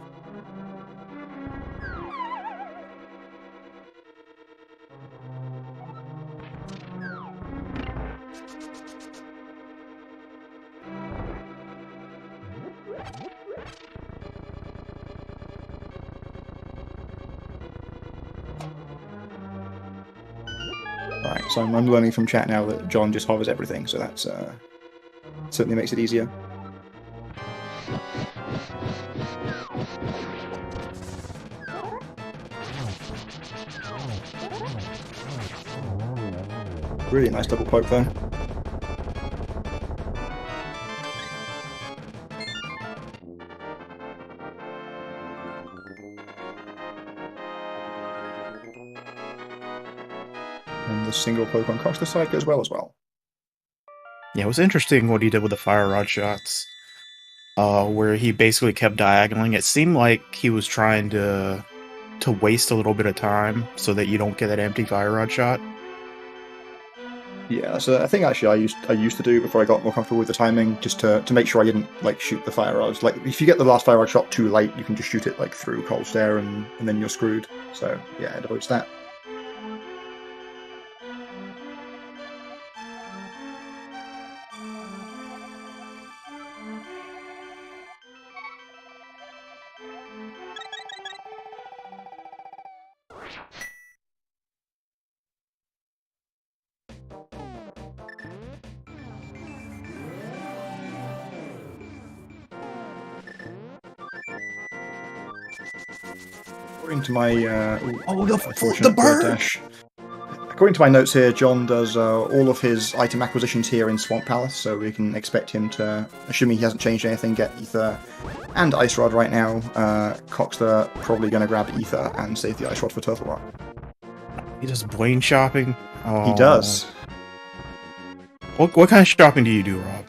Right, so I'm learning from chat now that John just hovers everything, so that's certainly makes it easier. Really nice double poke there. And the single poke on Cox's side goes well as well. Yeah, it was interesting what he did with the fire rod shots. Where he basically kept diagonaling. It seemed like he was trying to waste a little bit of time so that you don't get that empty fire rod shot. Yeah, so I think actually I used to do before I got more comfortable with the timing, just to make sure I didn't like shoot the fire rods. Like if you get the last fire rod shot too late, you can just shoot it like through cold stare and then you're screwed. So yeah, it avoids that. According to my the bird! dash. According to my notes here, John does all of his item acquisitions here in Swamp Palace, so we can expect him to, assuming he hasn't changed anything, get Ether and Ice Rod right now. Coxla probably going to grab Ether and save the Ice Rod for Turtle Rock. He does Blaine shopping? Oh. He does. What kind of shopping do you do, Rob?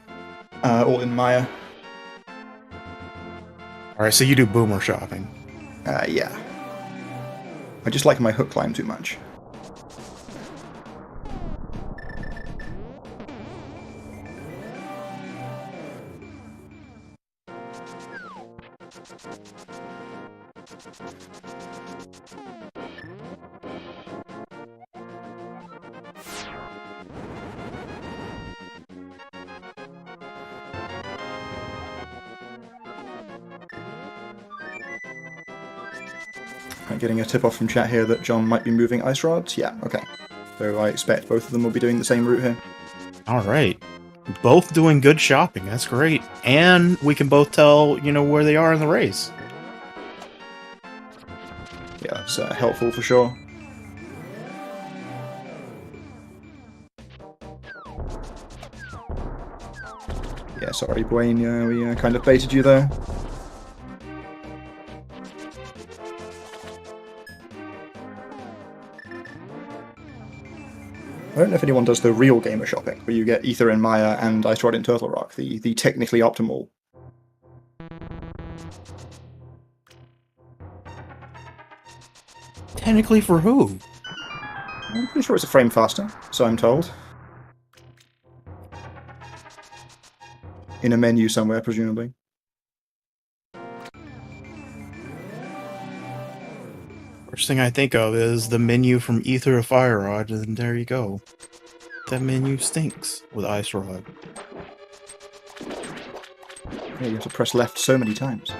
All in Maya. Alright, so you do boomer shopping. Yeah. I just like my hook climb too much. I'm getting a tip-off from chat here that John might be moving Ice Rods. Yeah, okay. So I expect both of them will be doing the same route here. Alright. Both doing good shopping, that's great. And we can both tell, where they are in the race. Yeah, that's helpful for sure. Yeah, sorry, Blaine, we kind of baited you there. I don't know if anyone does the real gamer shopping, where you get Ether in Maya and Ice Rod in Turtle Rock, the technically optimal. Technically for who? I'm pretty sure it's a frame faster, so I'm told. In a menu somewhere, presumably. First thing I think of is the menu from Ether to Fire Rod, and there you go. That menu stinks with Ice Rod. Yeah, you have to press left so many times.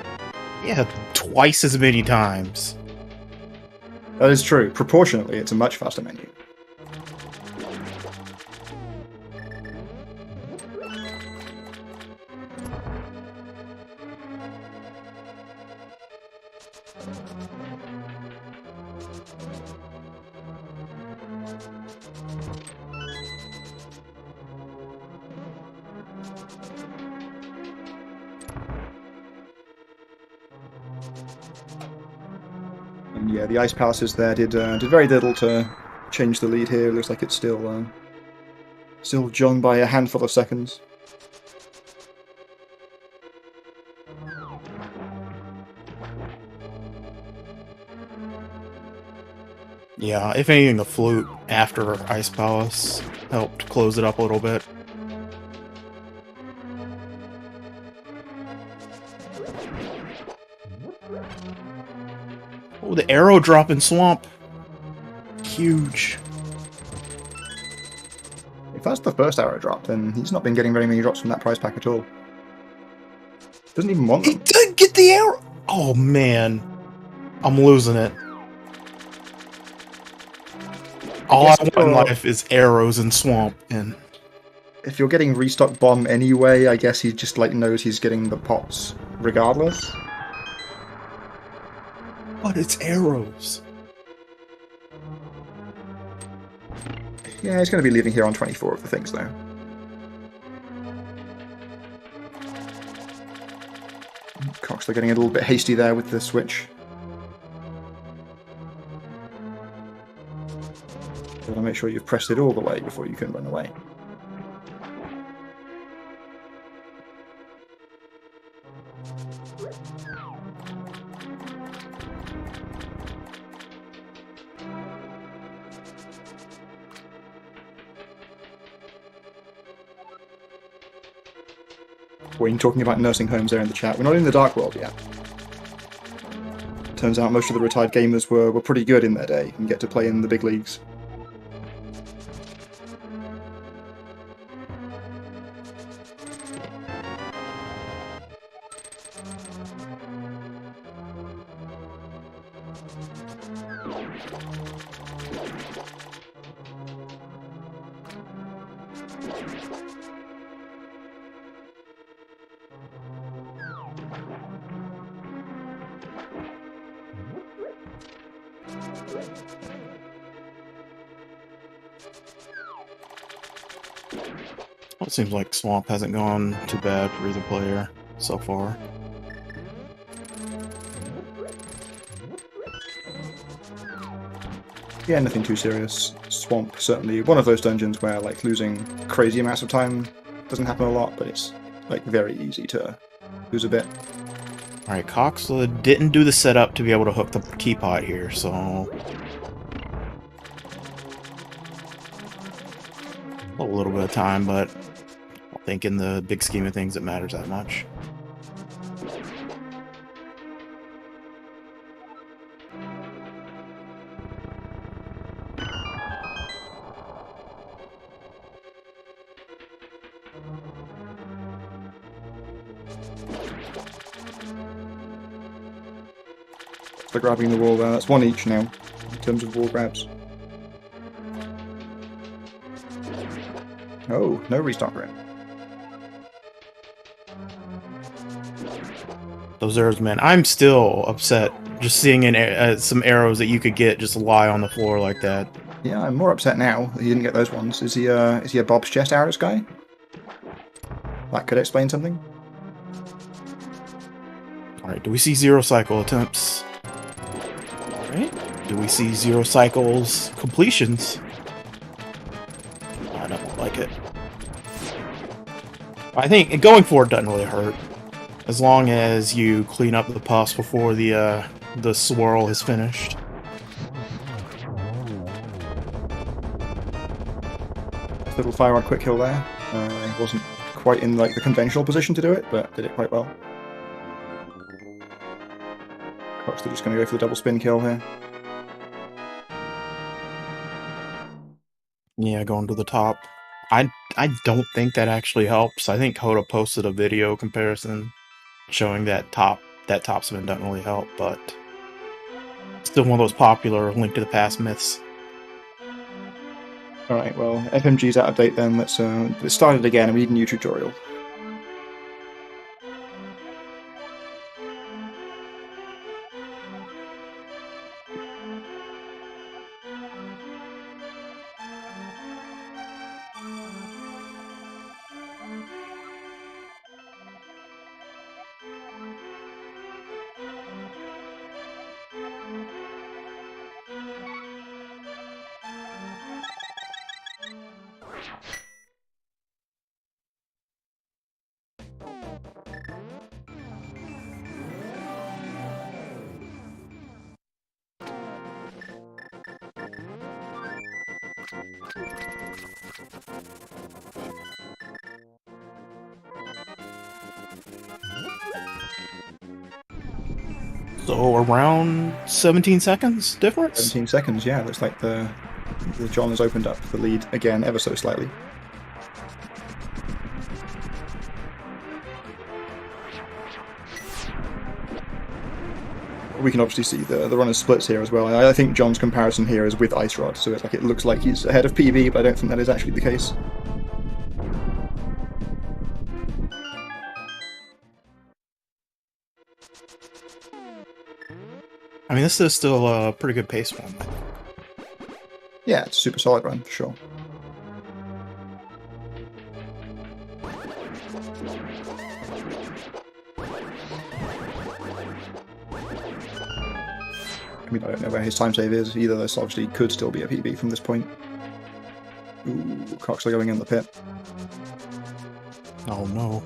Yeah, twice as many times. That is true. Proportionately, it's a much faster menu. And yeah, the Ice Palaces there did very little to change the lead here. It looks like it's still John by a handful of seconds. Yeah, if anything, the flute after Ice Palace helped close it up a little bit. Oh, the arrow drop in Swamp. Huge. If that's the first arrow drop, then he's not been getting very many drops from that prize pack at all. Doesn't even want them. He did get the arrow! Oh, man. I'm losing it. All I want in life is arrows in Swamp, and... If you're getting restock bomb anyway, I guess he just knows he's getting the pots regardless. But it's arrows. Yeah, he's going to be leaving here on 24 of the things, though. Coxla getting a little bit hasty there with the switch. Gotta make sure you've pressed it all the way before you can run away. We're talking about nursing homes there in the chat. We're not in the Dark World yet. Turns out most of the retired gamers were pretty good in their day and get to play in the big leagues. Well, it seems like Swamp hasn't gone too bad for either player so far. Yeah, nothing too serious. Swamp, certainly one of those dungeons where like losing crazy amounts of time doesn't happen a lot, but it's like very easy to lose a bit. Alright, Coxla didn't do the setup to be able to hook the key pot here, so... a little bit of time, but I don't think in the big scheme of things it matters that much. So grabbing the wall there, that's one each now, in terms of wall grabs. Oh, no restart for it. Those arrows, man, I'm still upset just seeing some arrows that you could get just lie on the floor like that. Yeah, I'm more upset now that he didn't get those ones. Is he a Bob's Chest arrows guy? That could explain something. Alright, do we see zero cycle attempts? Alright, do we see zero cycles completions? I don't like it. I think going for it doesn't really hurt. As long as you clean up the pus before the swirl is finished. Little fire rod quick kill there. He wasn't quite in like the conventional position to do it, but did it quite well. Coxla just going to go for the double spin kill here. Yeah, going to the top. I don't think that actually helps. I think Hoda posted a video comparison showing that top spin doesn't really help, but still one of those popular Link to the Past myths. Alright, well, FMG's out of date then. Let's start it again and we need a new tutorial. So around 17 seconds difference? 17 seconds, yeah. Looks like the John has opened up the lead again ever so slightly. We can obviously see the runner's splits here as well. And I think John's comparison here is with Ice Rod, so it looks like he's ahead of PB, but I don't think that is actually the case. I mean, this is still a pretty good pace for him. Yeah, it's a super solid run, for sure. I mean, I don't know where his time save is either. This obviously could still be a PB from this point. Ooh, Coxla going in the pit. Oh no.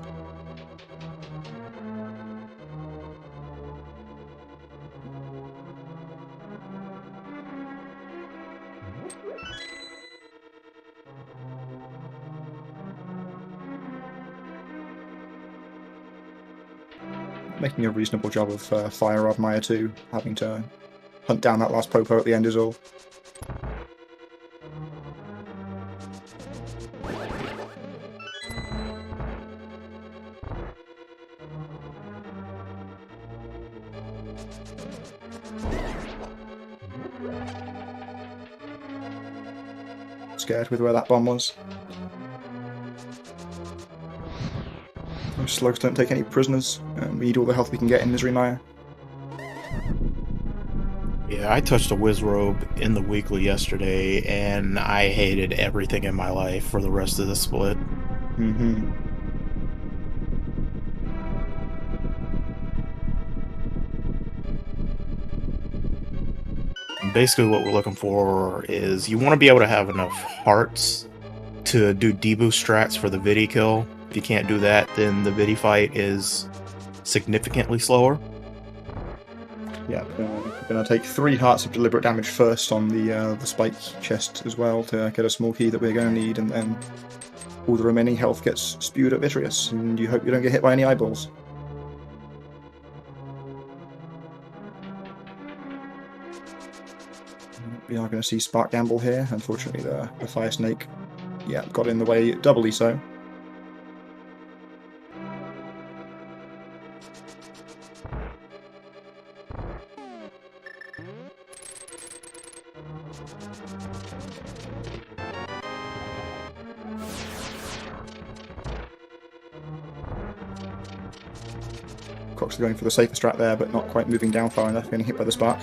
Making a reasonable job of Fire Rod Maya too, having to hunt down that last Popo at the end is all. Scared with where that bomb was. Those slugs don't take any prisoners. We need all the health we can get in Misery Maya. Yeah, I touched a Wizrobe in the weekly yesterday, and I hated everything in my life for the rest of the split. Mm-hmm. Basically, what we're looking for is you want to be able to have enough hearts to do deboost strats for the Vidi kill. If you can't do that, then the Vidi fight is significantly slower. Yeah, gonna take 3 hearts of deliberate damage first on the spike chest as well to get a small key that we're gonna need, and then all the remaining health gets spewed at Vitreous, and you hope you don't get hit by any eyeballs. We are going to see Spark Gamble here. Unfortunately, the Fire Snake, yeah, got in the way doubly so. Coxla going for the safer strat there, but not quite moving down far enough, getting hit by the spark.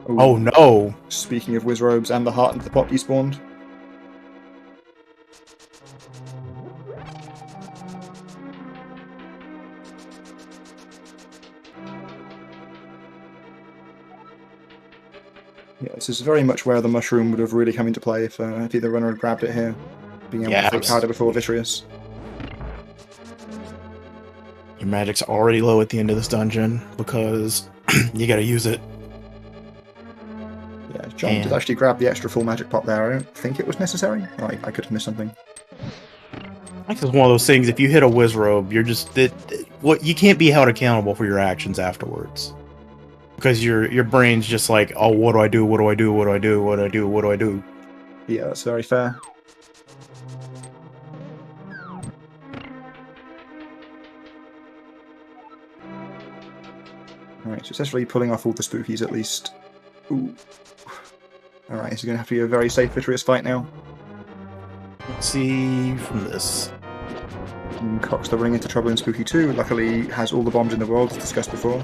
Ooh. Oh no! Speaking of Wizrobes and the heart and the pot despawned. Yeah, this is very much where the mushroom would have really come into play if either runner had grabbed it here. Being able to take powder before Vitreous. Your magic's already low at the end of this dungeon because you gotta use it. Yeah, John did actually grab the extra full magic pot there. I don't think it was necessary. I could have missed something. I think it's one of those things, if you hit a Wizrobe, you're just... you can't be held accountable for your actions afterwards. Because your brain's just like, oh, what do I do, what do I do, what do I do, what do I do, what do I do? Yeah, that's very fair. Alright, successfully pulling off all the spookies at least. Ooh. Alright, this is going to have to be a very safe Vitreous fight now. Let's see from this. Coxla running into trouble in Spooky 2, luckily has all the bombs in the world, as discussed before.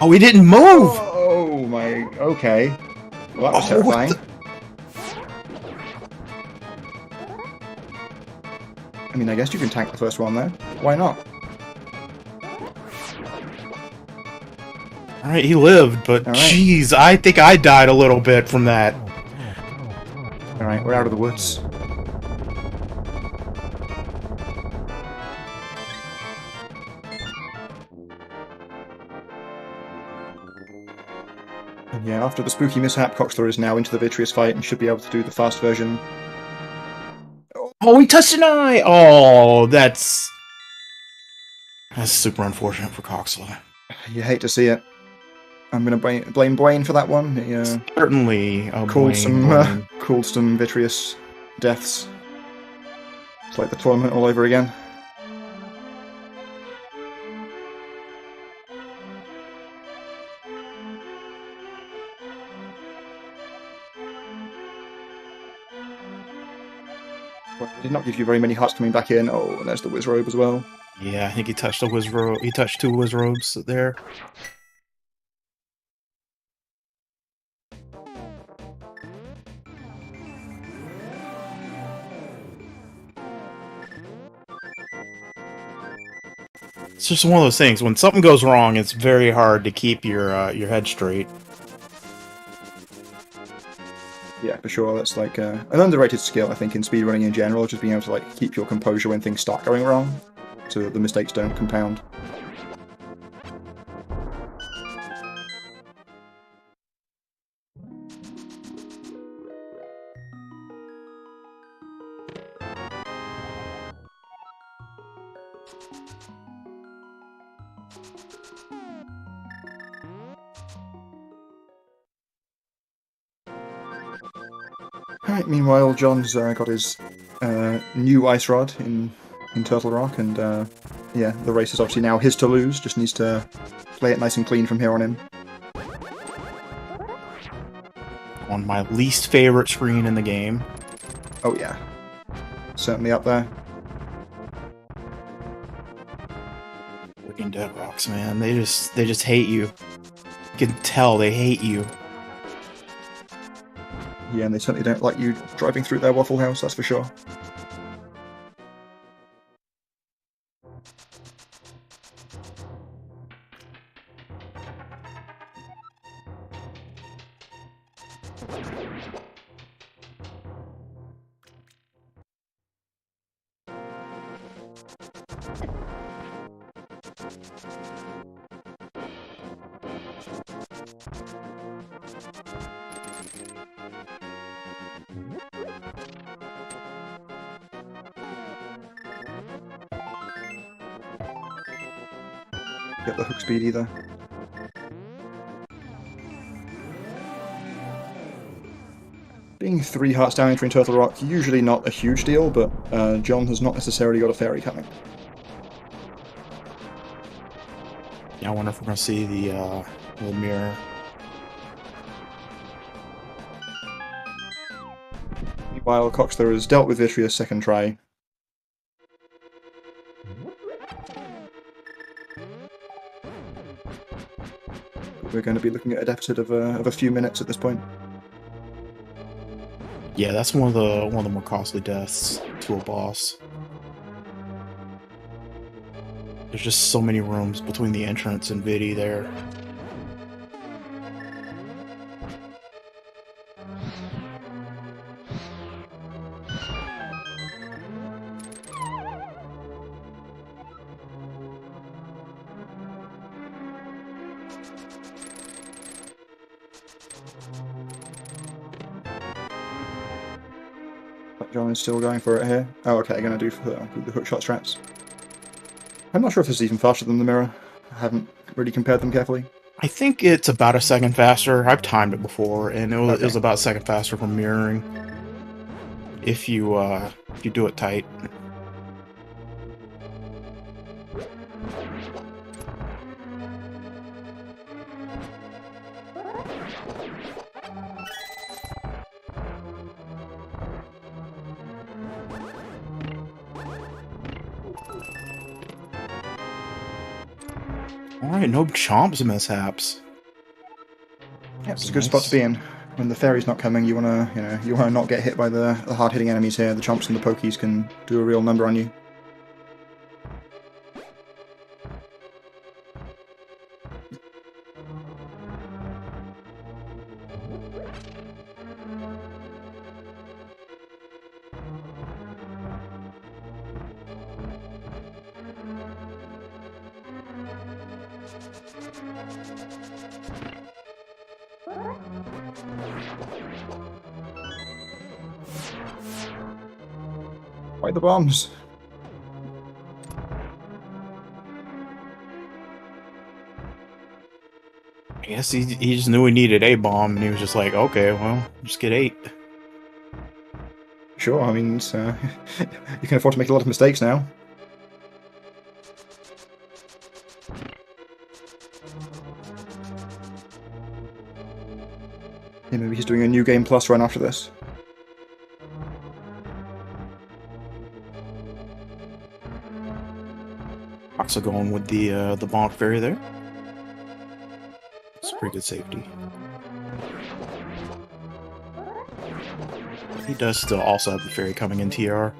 Oh, he didn't move! Oh my, okay. Well, that was terrifying. I mean, I guess you can tank the first one there. Why not? Alright, he lived, but jeez, I think I died a little bit from that. Alright, we're out of the woods. And yeah, after the spooky mishap, Coxla is now into the Vitreous fight and should be able to do the fast version. Oh, he touched an eye! Oh, that's super unfortunate for Coxla. You hate to see it. I'm going to blame Bwain for that one. He, certainly caused some Vitreous deaths. It's like the tournament all over again. Well, it did not give you very many hearts coming back in. Oh, and there's the Wizrobe as well. Yeah, I think he touched a Wizrobe. He touched 2 Wizrobes there. It's just one of those things. When something goes wrong, it's very hard to keep your head straight. Yeah, for sure. That's like an underrated skill, I think, in speedrunning in general, just being able to like keep your composure when things start going wrong, so that the mistakes don't compound. Alright, meanwhile, John's got his new ice rod in Turtle Rock, and yeah, the race is obviously now his to lose, just needs to play it nice and clean from here on in. on my least favorite screen in the game. Oh yeah, certainly up there. Freaking Dead Rocks, man. They just hate you. You can tell they hate you. Yeah, and they certainly don't like you driving through their Waffle House, that's for sure. Get the hook speed either. Being 3 hearts down entering Turtle Rock, usually not a huge deal, but John has not necessarily got a fairy coming. Yeah, I wonder if we're gonna see the mirror. Meanwhile, Coxla has dealt with Vitreous second try. We're going to be looking at a deficit of a few minutes at this point. Yeah, that's one of the more costly deaths to a boss. There's just so many rooms between the entrance and Vidi there. John is still going for it here. Oh, okay, going to do for the hookshot strats. I'm not sure if this is even faster than the mirror. I haven't really compared them carefully. I think it's about a second faster. I've timed it before, and it Okay. was about a second faster from mirroring. If you do it tight. Alright, no chomps mishaps. Yeah, it's a good spot to be in. When the fairy's not coming, you wanna not get hit by the hard-hitting enemies here. The chomps and the pokies can do a real number on you. Why the bombs? I guess he just knew he needed a bomb, and he was just like, okay, well, just get 8. Sure, I mean, it's, you can afford to make a lot of mistakes now. Yeah, maybe he's doing a New Game Plus run after this. Also going with the bonk fairy there. It's pretty good safety. He does still also have the fairy coming in TR.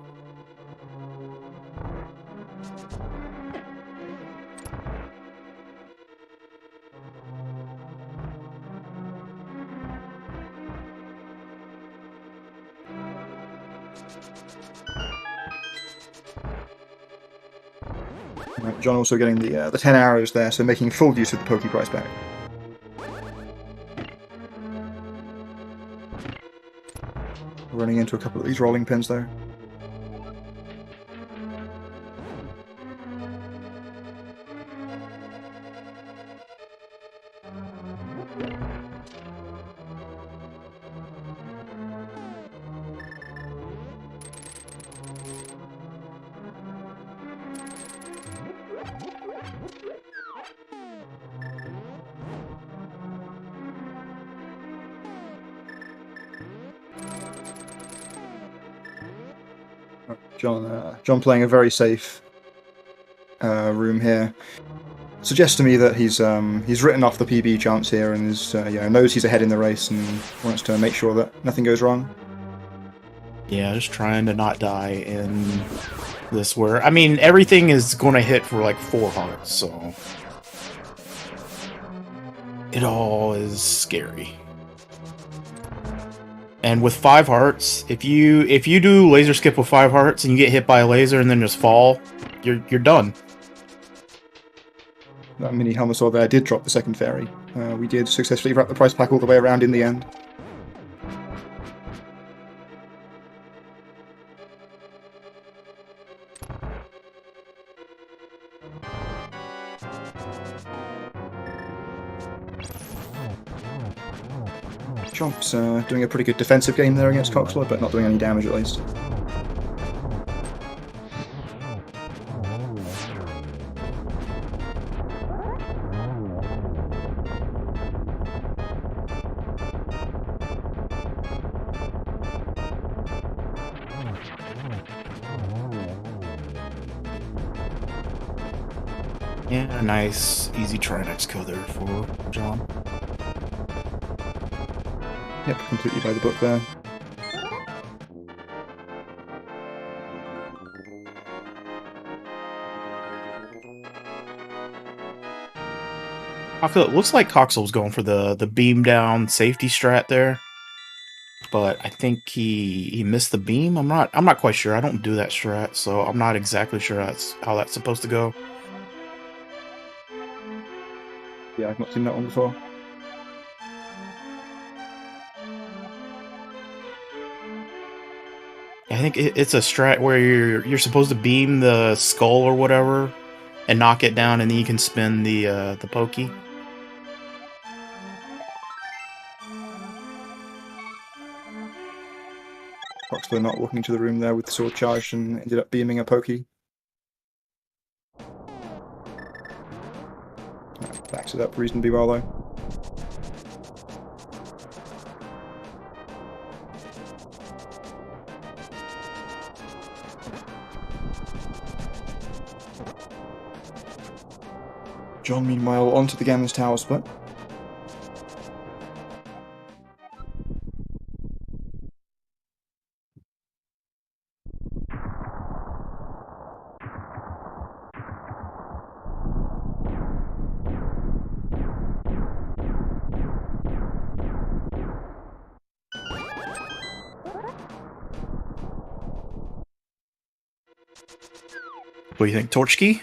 Right, John also getting the 10 arrows there, so making full use of the Poke Price back. Running into a couple of these rolling pins though. John playing a very safe room here. Suggests to me that he's written off the PB chance here and is knows he's ahead in the race and wants to make sure that nothing goes wrong. Yeah, just trying to not die in this where, I mean, everything is going to hit for like 4 hearts, so it all is scary. And with 5 hearts, if you do laser skip with 5 hearts and you get hit by a laser and then just fall, you're done. That mini Helmasaur there did drop the second fairy. We did successfully wrap the prize pack all the way around in the end. Chomp's doing a pretty good defensive game there against Coxla, but not doing any damage at least. Yeah, a nice, easy Trinex kill there for John. Yep, completely by the book there. I feel it looks like Coxla was going for the beam down safety strat there, but I think he missed the beam. I'm not quite sure. I don't do that strat, so I'm not exactly sure how that's supposed to go. Yeah, I've not seen that one before. I think it's a strat where you're supposed to beam the skull or whatever and knock it down, and then you can spin the pokey. Coxla not walking into the room there with the sword charged and ended up beaming a pokey. Backs it up reasonably well though. John, meanwhile, onto the Gammons Tower split. What do you think, Torch Key?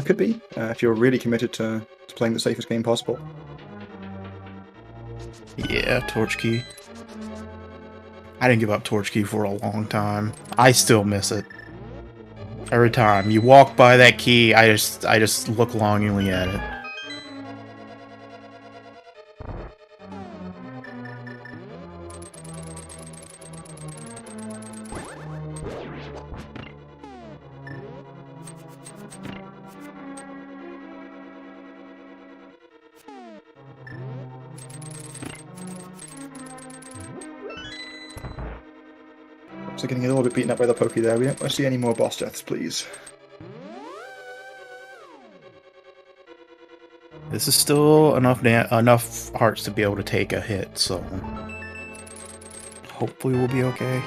Could be, if you're really committed to playing the safest game possible. Yeah, Torch Key. I didn't give up Torch Key for a long time. I still miss it. Every time you walk by that key, I just look longingly at it. So getting a little bit beaten up by the pokey there. We don't want to see any more boss deaths, please. This is still enough hearts to be able to take a hit, so hopefully we'll be okay.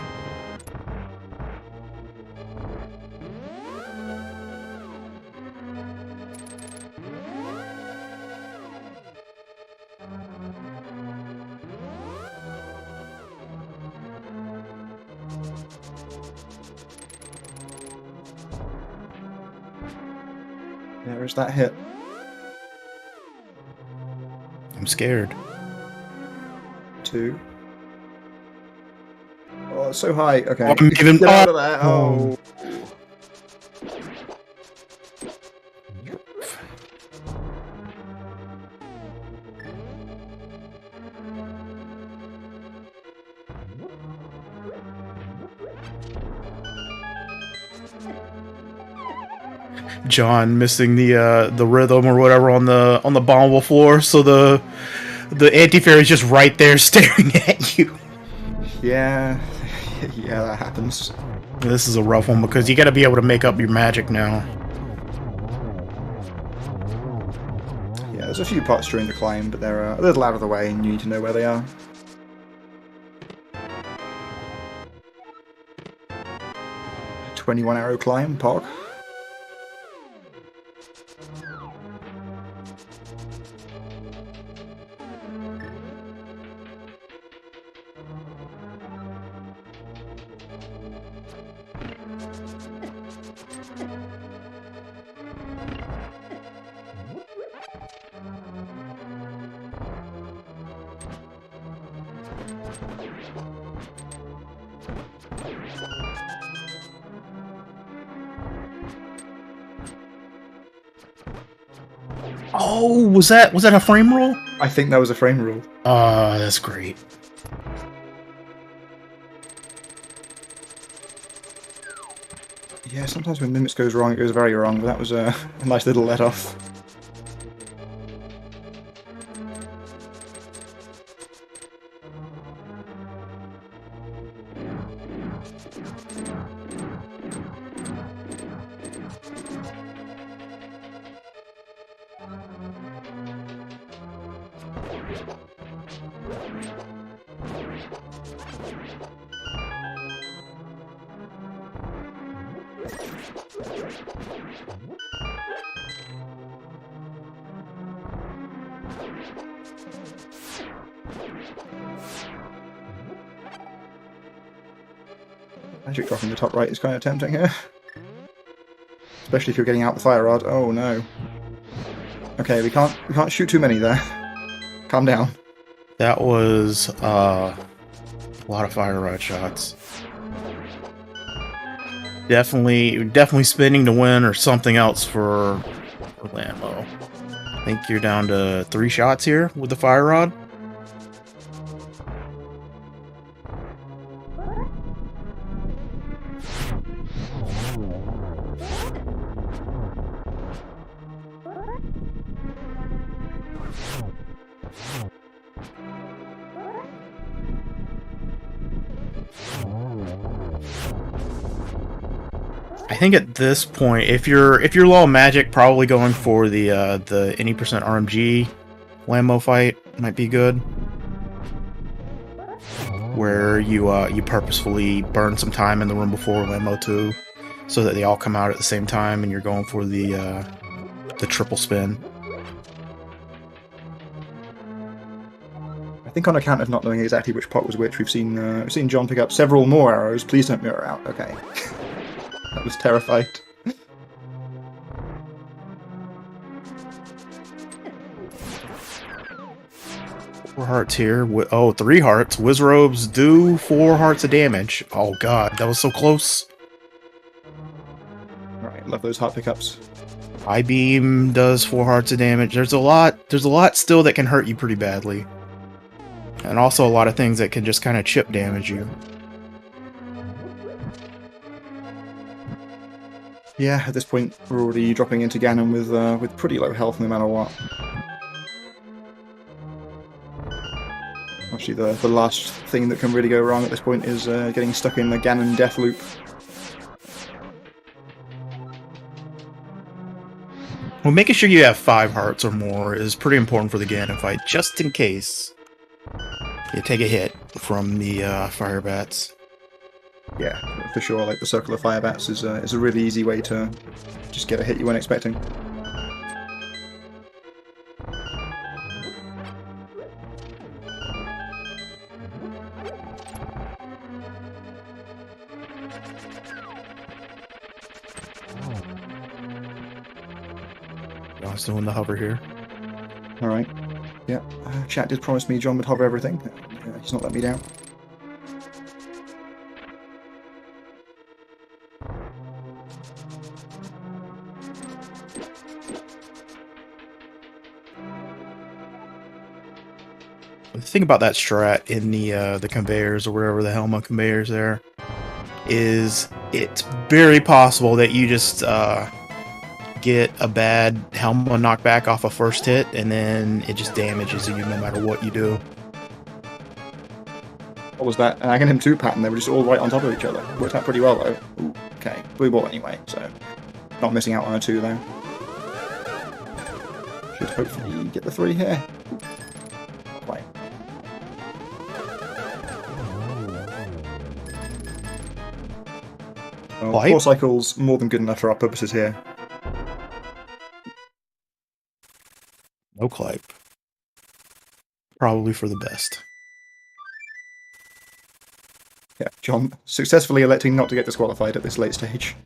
There's that hit. I'm scared. 2. Oh, it's so high. Okay. Oh, I'm giving Get out of there. Oh. John missing the rhythm or whatever on the bombable floor, so the anti-fairy's just right there staring at you. Yeah, Yeah, that happens. This is a rough one because you got to be able to make up your magic now. Yeah, there's a few parts during the climb, but they're a little out of the way, and you need to know where they are. A 21 arrow climb, Pog. Oh, was that a frame roll? I think that was a frame rule. That's great. Yeah, sometimes when Mimics goes wrong, it goes very wrong, but that was a nice little let-off. Magic drop in the top right is kind of tempting here. Especially if you're getting out the fire rod. Oh no. Okay, we can't shoot too many there. Calm down. That was a lot of fire rod shots. Definitely spinning to win or something else for Lambo. I think you're down to 3 shots here with the fire rod. I think at this point, if you're low on magic, probably going for the any percent RMG Lambo fight might be good, where you purposefully burn some time in the room before Lambo 2, so that they all come out at the same time, and you're going for the triple spin. I think on account of not knowing exactly which pot was which, we've seen John pick up several more arrows. Please don't mirror out. Okay. I was terrified. 4 hearts here. Oh, 3 hearts. Wizrobes do 4 hearts of damage. Oh god, that was so close. Right, love those heart pickups. Eye beam does 4 hearts of damage. There's a lot still that can hurt you pretty badly. And also a lot of things that can just kind of chip damage you. Yeah, at this point we're already dropping into Ganon with pretty low health no matter what. Actually, the last thing that can really go wrong at this point is getting stuck in the Ganon death loop. Well, making sure you have 5 hearts or more is pretty important for the Ganon fight, just in case you take a hit from the fire bats. Yeah, for sure. Like the circle of fire bats is a really easy way to just get a hit you weren't expecting. I'm still in the hover here. All right. Yeah. Chat did promise me John would hover everything. He's not let me down. The thing about that strat in the conveyors or wherever the Helma conveyors there is it's very possible that you just get a bad Helma knockback off a first hit and then it just damages you no matter what you do. What was that? An Aghanim 2 pattern? They were just all right on top of each other. Worked out pretty well, though. Ooh, okay. Blue ball anyway, so not missing out on a 2, though. Should hopefully get the 3 here. Not quite. Well, 4 cycles, more than good enough for our purposes here. No Clipe. Probably for the best. Yeah, John successfully electing not to get disqualified at this late stage.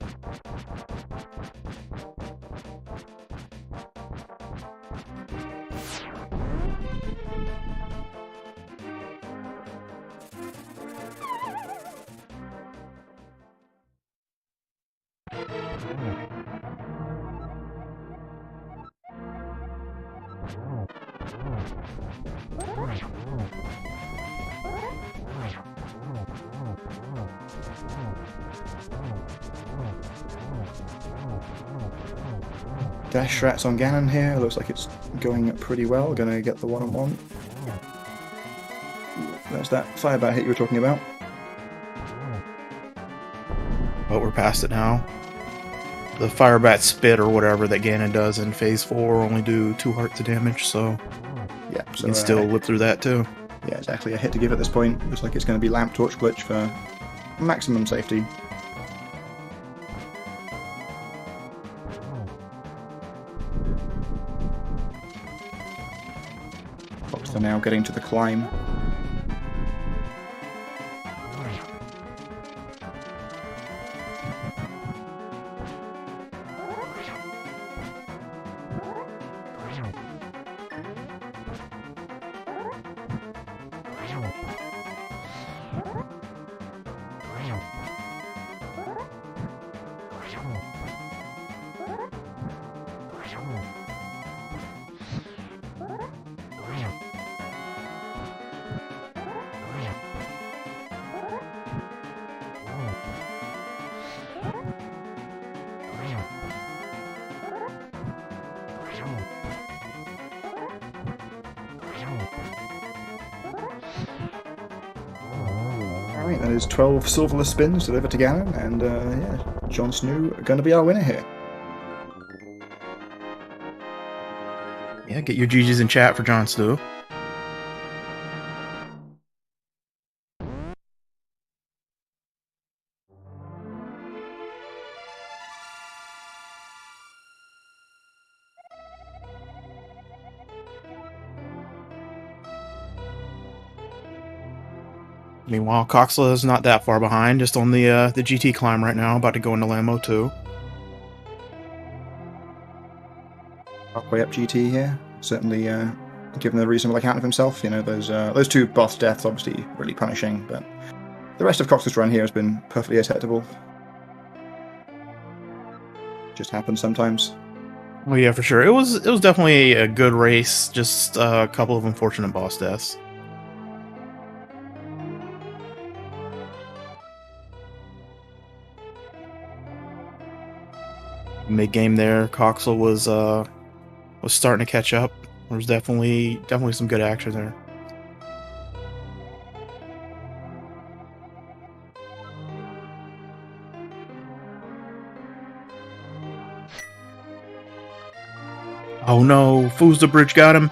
Dash strats on Ganon here. Looks like it's going pretty well. Gonna get the one-on-one. There's that fire bat hit you were talking about. But we're past it now. The fire bat spit or whatever that Ganon does in phase 4 only do 2 hearts of damage, so Yeah, so you can still live through that too. yeah, exactly. A hit to give at this point. Looks like it's going to be lamp torch glitch for maximum safety. Coxla now getting to the climb. Alright, that is 12 silverless spins delivered to Ganon, and yeah, Jon Snuu going to be our winner here. Yeah, get your GGs in chat for Jon Snuu. Meanwhile, Coxla is not that far behind, just on the GT climb right now, about to go into Lambo 2. Halfway up GT here. Certainly given a reasonable account of himself. You know, those 2 boss deaths obviously really punishing, but the rest of Coxla's run here has been perfectly acceptable. Just happens sometimes. Well, yeah, for sure. It was definitely a good race, just a couple of unfortunate boss deaths. Mid-game there, Coxla was starting to catch up. There was definitely some good action there. Oh no, Foos the bridge got him.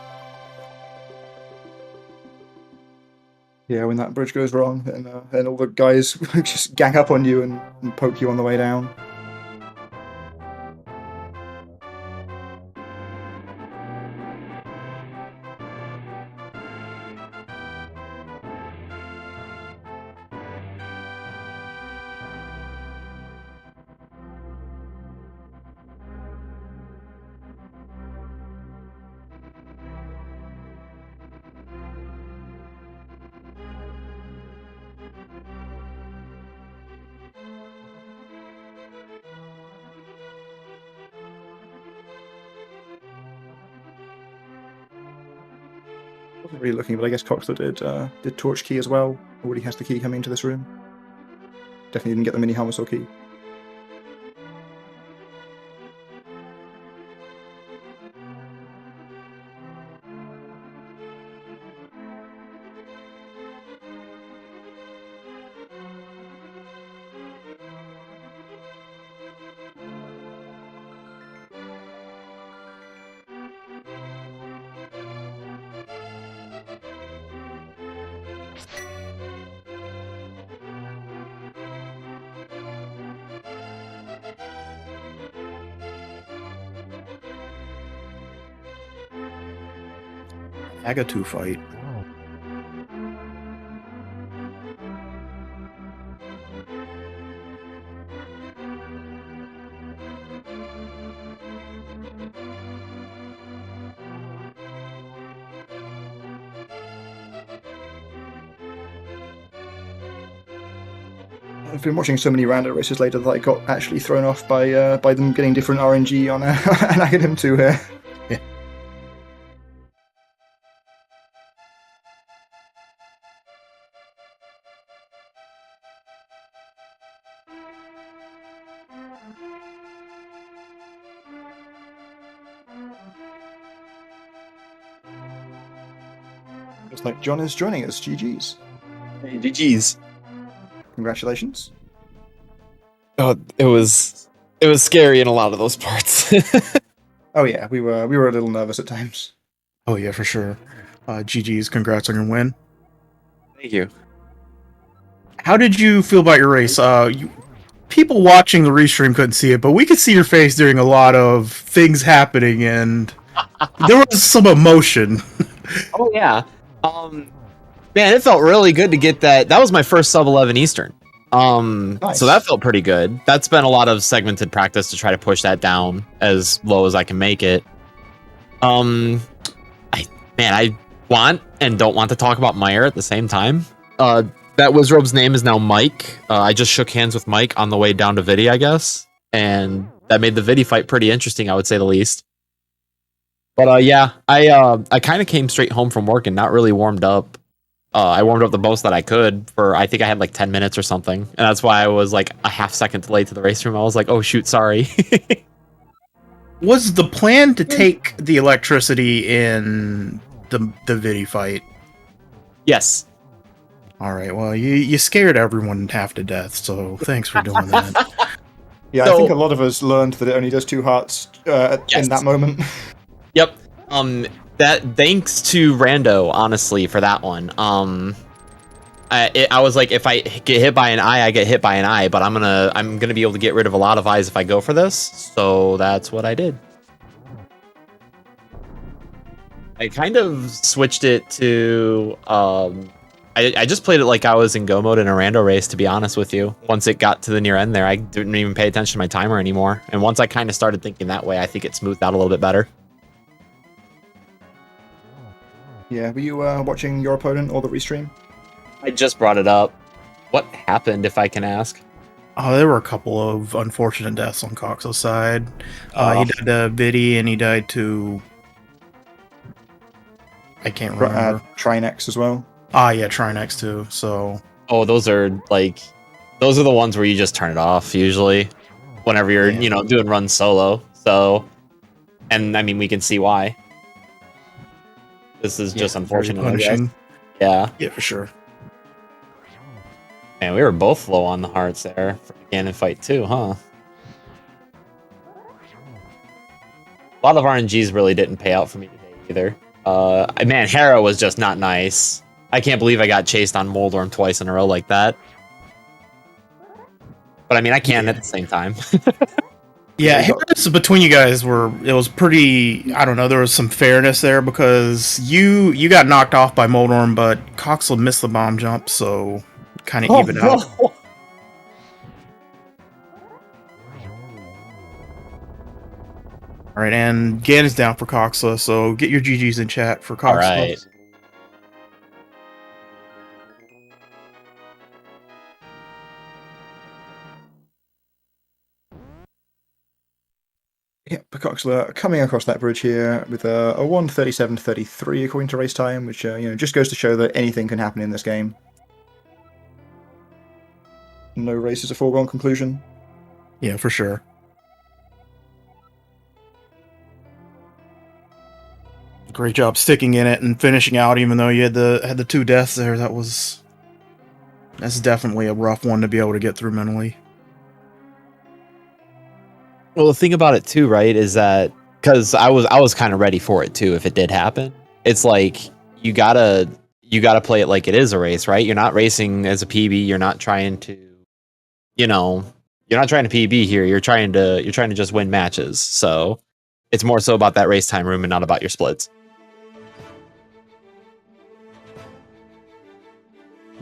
Yeah, when that bridge goes wrong, and all the guys just gang up on you and poke you on the way down. Wasn't really looking, but I guess Coxla did torch key as well. Already has the key coming into this room. Definitely didn't get the mini Harmasaur key. Agatu fight. I've been watching so many rando races later that I got actually thrown off by them getting different RNG on an Aghanim 2 here. Yeah. Looks like John is joining us. GG's. Hey, GG's. Congratulations. Oh, it was scary in a lot of those parts. Oh yeah, we were a little nervous at times. Oh yeah, for sure. GG's, congrats on your win. Thank you. How did you feel about your race? People watching the restream couldn't see it, but we could see your face during a lot of things happening, and there was some emotion. Oh yeah. Man, it felt really good to get that. That was my first sub 11 Eastern. Nice. So that felt pretty good. That's been a lot of segmented practice to try to push that down as low as I can make it. I want and don't want to talk about Meyer at the same time. That Wizrobe's name is now Mike. I just shook hands with Mike on the way down to Vidi, I guess, and that made the Vidi fight pretty interesting, I would say the least. But yeah, I kind of came straight home from work and not really warmed up. I warmed up the most that I could for, I think I had like 10 minutes or something. And that's why I was like a half second late to the race room. I was like, oh shoot, sorry. Was the plan to take the electricity in the Vidi fight? Yes. All right, well, you scared everyone half to death, so thanks for doing that. Yeah, So- I think a lot of us learned that it only does 2 hearts Yes. in that moment. Yep. That thanks to Rando, honestly, for that one. I was like, if I get hit by an eye, I get hit by an eye, but I'm gonna be able to get rid of a lot of eyes if I go for this. So that's what I did. I kind of switched it to I just played it like I was in go mode in a rando race, to be honest with you. Once it got to the near end there, I didn't even pay attention to my timer anymore. And once I kind of started thinking that way, I think it smoothed out a little bit better. Yeah, were you watching your opponent or the restream? I just brought it up. What happened, if I can ask? Oh, there were a couple of unfortunate deaths on Coxla's side. He died to Vidi, and he died to... I can't remember. Trinex as well. Yeah, Trinex too, so... Oh, those are the ones where you just turn it off, usually. Whenever you're, doing runs solo. So, and I mean, we can see why. This is just unfortunate, I guess. punishing. Yeah. Yeah, for sure. Man, we were both low on the hearts there for the Ganon fight too, huh? A lot of RNGs really didn't pay out for me today either. Man, Hera was just not nice. I can't believe I got chased on Moldorm twice in a row like that. But I mean, I can at the same time. Yeah, Harris between you guys it was pretty, I don't know, there was some fairness there because you got knocked off by Moldorm, but Coxla missed the bomb jump, so kind of even out. All right, and Gan is down for Coxla, so get your GGs in chat for Coxla. All right. Yeah, Coxla coming across that bridge here with a 1:37.33 according to race time, which just goes to show that anything can happen in this game. No race is a foregone conclusion. Yeah, for sure. Great job sticking in it and finishing out, even though you had the 2 deaths there. That's definitely a rough one to be able to get through mentally. Well, the thing about it too, right, is that because I was kind of ready for it too if it did happen. It's like you gotta play it like it is a race, right? You're not racing as a PB. You're not trying to, you're not trying to PB here. You're trying to just win matches. So it's more so about that race time room and not about your splits.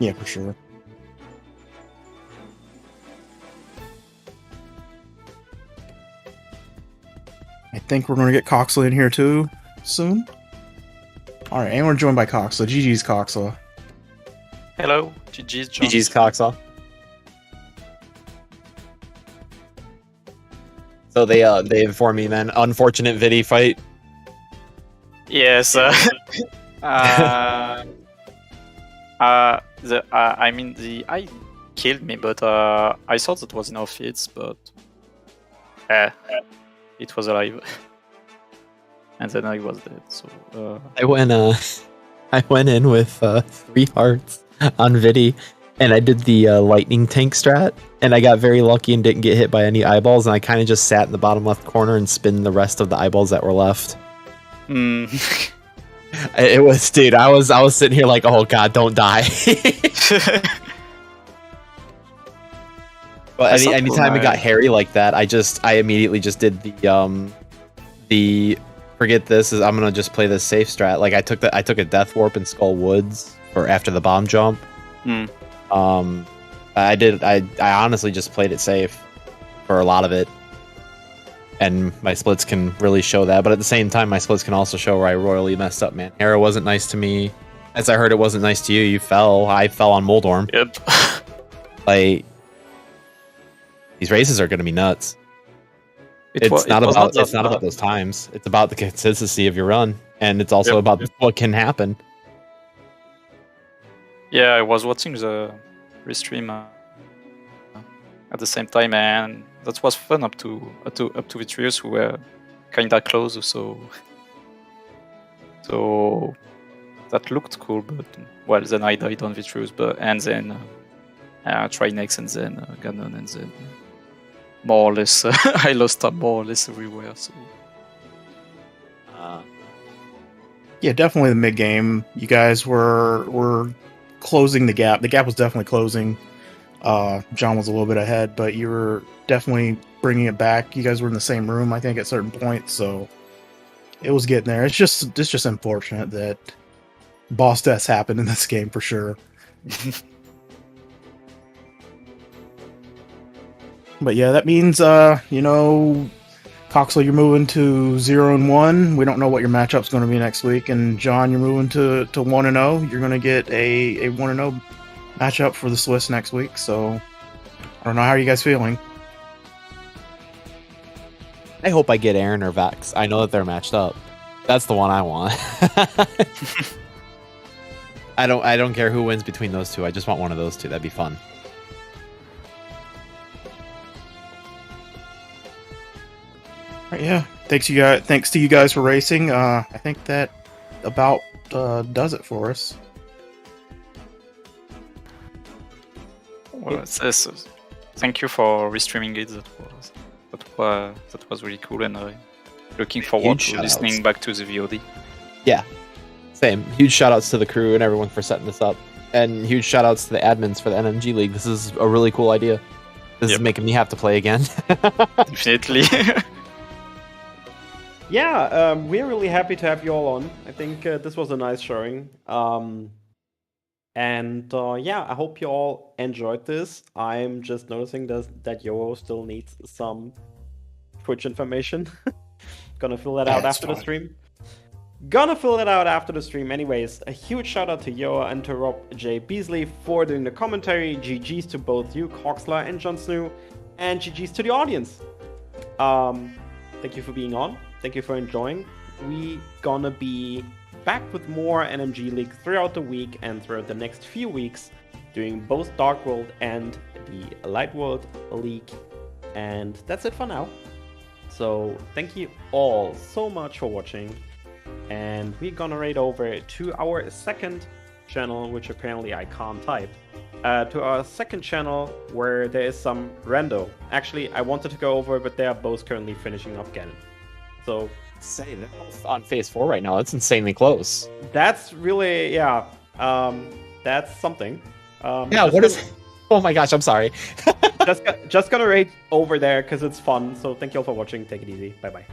Yeah, for sure. I think we're going to get Coxla in here too soon. All right, and we're joined by Coxla. GG's Coxla. Hello, GG's John. GG's Coxla. So they informed me, man. Unfortunate Vidi fight. Yes. I mean, the eye killed me, but I thought that was enough hits, but it was alive, and then I was dead. So I went in with 3 hearts on Vidi, and I did the lightning tank strat, and I got very lucky and didn't get hit by any eyeballs, and I kind of just sat in the bottom left corner and spin the rest of the eyeballs that were left. It was, dude. I was sitting here like, oh god, don't die. But anytime it got hairy like that, I immediately just did the forget this is I'm gonna just play this safe strat. Like I took a death warp in Skull Woods for after the bomb jump. I honestly just played it safe for a lot of it. And my splits can really show that, but at the same time, my splits can also show where I royally messed up, man. Hera wasn't nice to me. As I heard, it wasn't nice to you. You fell. I fell on Moldorm. Yep. Like, these races are going to be nuts. It's not about those times. It's about the consistency of your run, and it's also about what can happen. Yeah, I was watching the restream at the same time, and that was fun up to Vitreous, who were kinda close. So that looked cool, but well, then I died on Vitreous, and then Trinex, and then Ganon, and then more or less I lost more or less everywhere. So Yeah, definitely the mid game. You guys were closing the gap. The gap was definitely closing. John was a little bit ahead, but you were definitely bringing it back. You guys were in the same room, I think, at certain points, so it was getting there. It's just unfortunate that boss deaths happened in this game for sure. But yeah, that means Coxla, you're moving to 0-1. We don't know what your matchup's going to be next week, and John, you're moving to 1-0. You're going to get a 1-0 matchup for the Swiss next week. So I don't know, how are you guys feeling? I hope I get Aaron or Vex. I know that they're matched up. That's the one I want. I don't care who wins between those two. I just want one of those two. That'd be fun. Right, yeah. Thanks to you guys for racing. I think that about does it for us. well, thank you for restreaming it. That was really cool, and looking forward to listening back to the VOD. Yeah, same. Huge shout outs to the crew and everyone for setting this up, and huge shout outs to the admins for the NMG League. This is a really cool idea. This is making me have to play again. Definitely. Yeah, we're really happy to have you all on. I think this was a nice showing. Yeah, I hope you all enjoyed this. I'm just noticing that Yo still needs some Twitch information. Gonna fill that out after the stream. Anyways, a huge shout out to Yo and to Rob J. Beasley for doing the commentary. GG's to both you, Coxla and Jon Snuu, and GG's to the audience. Thank you for being on. Thank you for enjoying. We gonna be back with more NMG League throughout the week and throughout the next few weeks, doing both Dark World and the Light World League. And that's it for now. So thank you all so much for watching. And we're gonna raid over to our second channel, which apparently I can't type. To our second channel where there is some rando. Actually, I wanted to go over, but they are both currently finishing up Ganon. So Say they're both on phase 4 right now. That's insanely close. that's really, that's something. Yeah, what is? Oh my gosh, I'm sorry. just gonna raid over there because it's fun. So thank you all for watching. Take it easy. Bye bye.